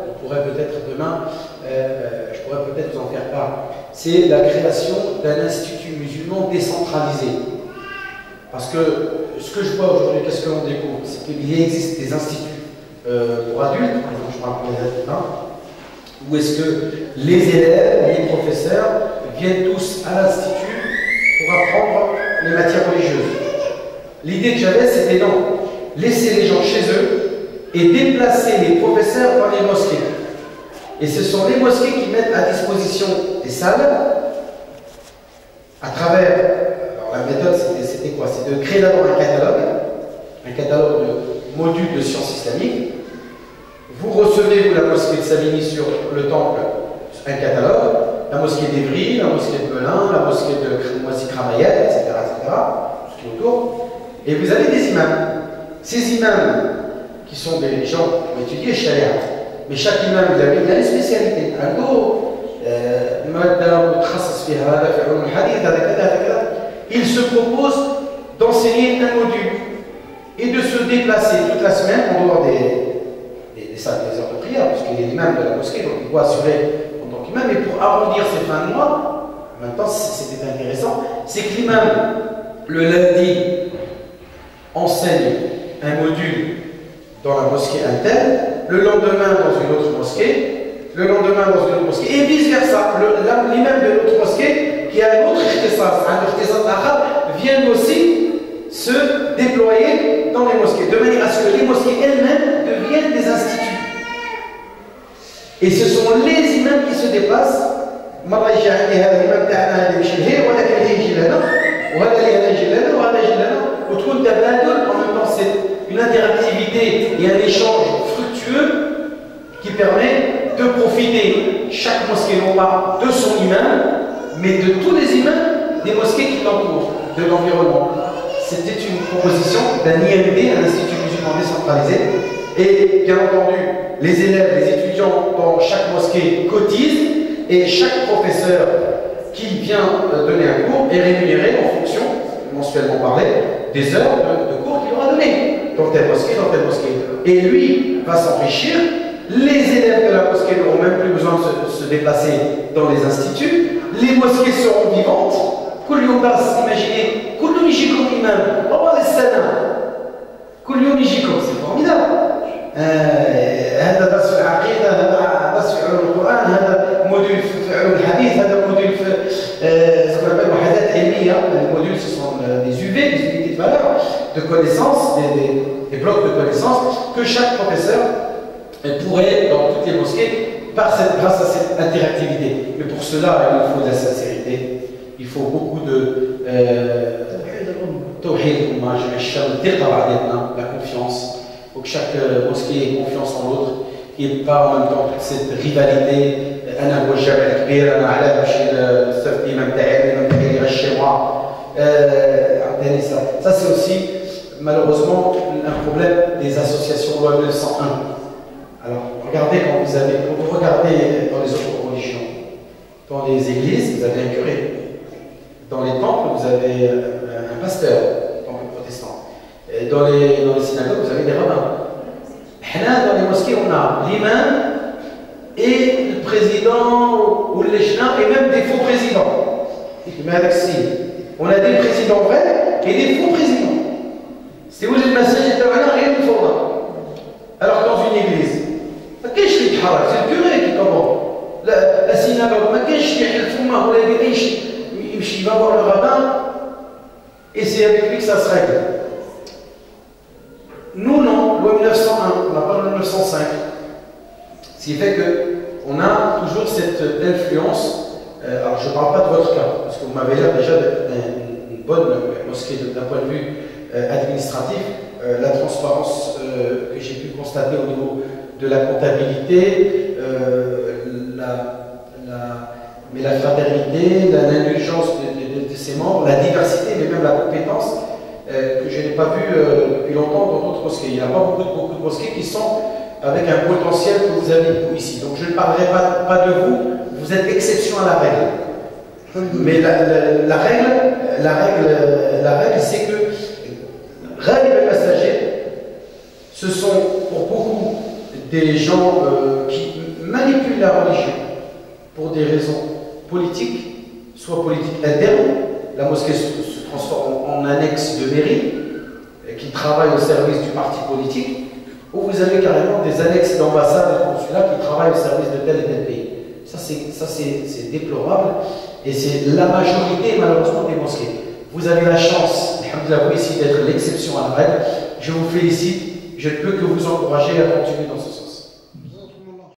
on pourrait peut-être demain, je pourrais peut-être vous en faire part. C'est la création d'un institut musulman décentralisé. Parce que ce que je vois aujourd'hui, qu'est-ce qu'on découvre? C'est qu'il existe des instituts pour adultes, par exemple, je parle pour les adultes, où est-ce que les élèves, les professeurs viennent tous à l'institut pour apprendre les matières religieuses. L'idée que j'avais, c'était non, laisser les gens chez eux et déplacer les professeurs dans les mosquées. Et ce sont les mosquées qui mettent à disposition des salles à travers. Alors la méthode, c'était quoi? C'était de créer d'abord un catalogue de modules de sciences islamiques. Vous recevez, vous, la mosquée de Savigny sur le temple, un catalogue, la mosquée d'Evry, la mosquée de Melun, la mosquée de Moisy-Cramayel, etc., tout ce qui est autour. Et vous avez des imams. Ces imams, qui sont des gens qui ont étudié Sharia, mais chaque imam, il a une spécialité. Il se propose d'enseigner un module et de se déplacer toute la semaine en dehors des salles, des heures de prière, parce qu'il est l'imam de la mosquée, donc il doit assurer en tant qu'imam. Et pour arrondir ses fins de mois, en même temps, c'était intéressant, c'est que l'imam, le lundi, enseigne un module dans la mosquée interne, le lendemain dans une autre mosquée, le lendemain dans une autre mosquée, et vice-versa. L'imam de l'autre mosquée qui a un autre ikhtisas, viennent aussi se déployer dans les mosquées, de manière à ce que les mosquées elles-mêmes deviennent des instituts. Et ce sont les imams qui se déplacent. مرة يجي عندي هذا الإمام تاعنا هذا يمشي لهيه ولكن هذا يجي لنا وهذا اللي هذا يجي لنا وهذا يجي لنا وتكون تبادل en même temps c'est une interactivité et un échange fructueux qui permet de profiter chaque mosquée non pas de son imam mais de tous les imams des mosquées qui l'entourent, de l'environnement. C'était une proposition d'un IMD, un institut musulman décentralisé, et bien entendu les élèves, les étudiants dans chaque mosquée cotisent. Et chaque professeur qui vient donner un cours est rémunéré en fonction, mensuellement parlé, des heures de cours qu'il aura donné dans telle mosquée, dans telle mosquée. Et lui va s'enrichir. Les élèves de la mosquée n'auront même plus besoin de se déplacer dans les instituts. Les mosquées seront vivantes. Imaginez, c'est formidable. هذا درس في العقيدة، هذا درس في علوم القرآن، هذا موديول في علوم الحديث، هذا موديول في ce qu'on appelle وحدات علمية. Les modules ce sont des UV, des unités de valeur, de connaissances, des blocs de connaissances que chaque professeur pourrait dans toutes les mosquées grâce à cette interactivité. Mais pour cela, il faut de la sincérité, il faut beaucoup de توحيد الأمة، جمع الشر، الثقة بعضنا، la confiance. Il faut que chaque mosquée ait confiance en l'autre, qu'il n'y ait pas en même temps toute cette rivalité. أنا هو الجامع الكبير، أنا علاه نمشي نستفد الإمام تاعي، الإمام تاعي يغش moi. Ça c'est aussi malheureusement un problème des associations loi 901. Alors regardez quand vous regardez dans les autres religions, dans les églises vous avez un curé, dans les temples vous avez un pasteur, temple protestant. Dans les synagogues, vous avez des rabbins. Dans les mosquées, on a l'imam et le président ou l'échna et même des faux présidents. On a des présidents vrais et des faux présidents. C'est où le message est rien de faux. Alors dans une église, c'est le curé qui commande. La synagogue, il va voir le rabbin et c'est avec lui que ça se règle. Nous, non, loi 1901, on n'a pas loi 1905. Ce qui fait qu'on a toujours cette influence. Alors, je ne parle pas de votre cas, parce que vous m'avez l'air déjà d'être une bonne mosquée d'un point de vue administratif. La transparence que j'ai pu constater au niveau de la comptabilité, mais la fraternité, l'indulgence de ses membres, la diversité, mais même la compétence. Que je n'ai pas vu depuis longtemps dans d'autres mosquées. Il n'y a pas beaucoup de mosquées qui sont avec un potentiel que vous avez ici. Donc je ne parlerai pas de vous, vous êtes exception à la règle. Mais la règle c'est que règle et passagers, ce sont pour beaucoup des gens qui manipulent la religion pour des raisons politiques, soit politiques internes. La mosquée se transforme en annexe de mairie qui travaille au service du parti politique, ou vous avez carrément des annexes d'ambassades et de consulats qui travaillent au service de tel et tel pays. Ça c'est déplorable et c'est la majorité malheureusement des mosquées. Vous avez la chance, alhamdoulilah, vous ici d'être l'exception à la règle. Je vous félicite, je ne peux que vous encourager à continuer dans ce sens.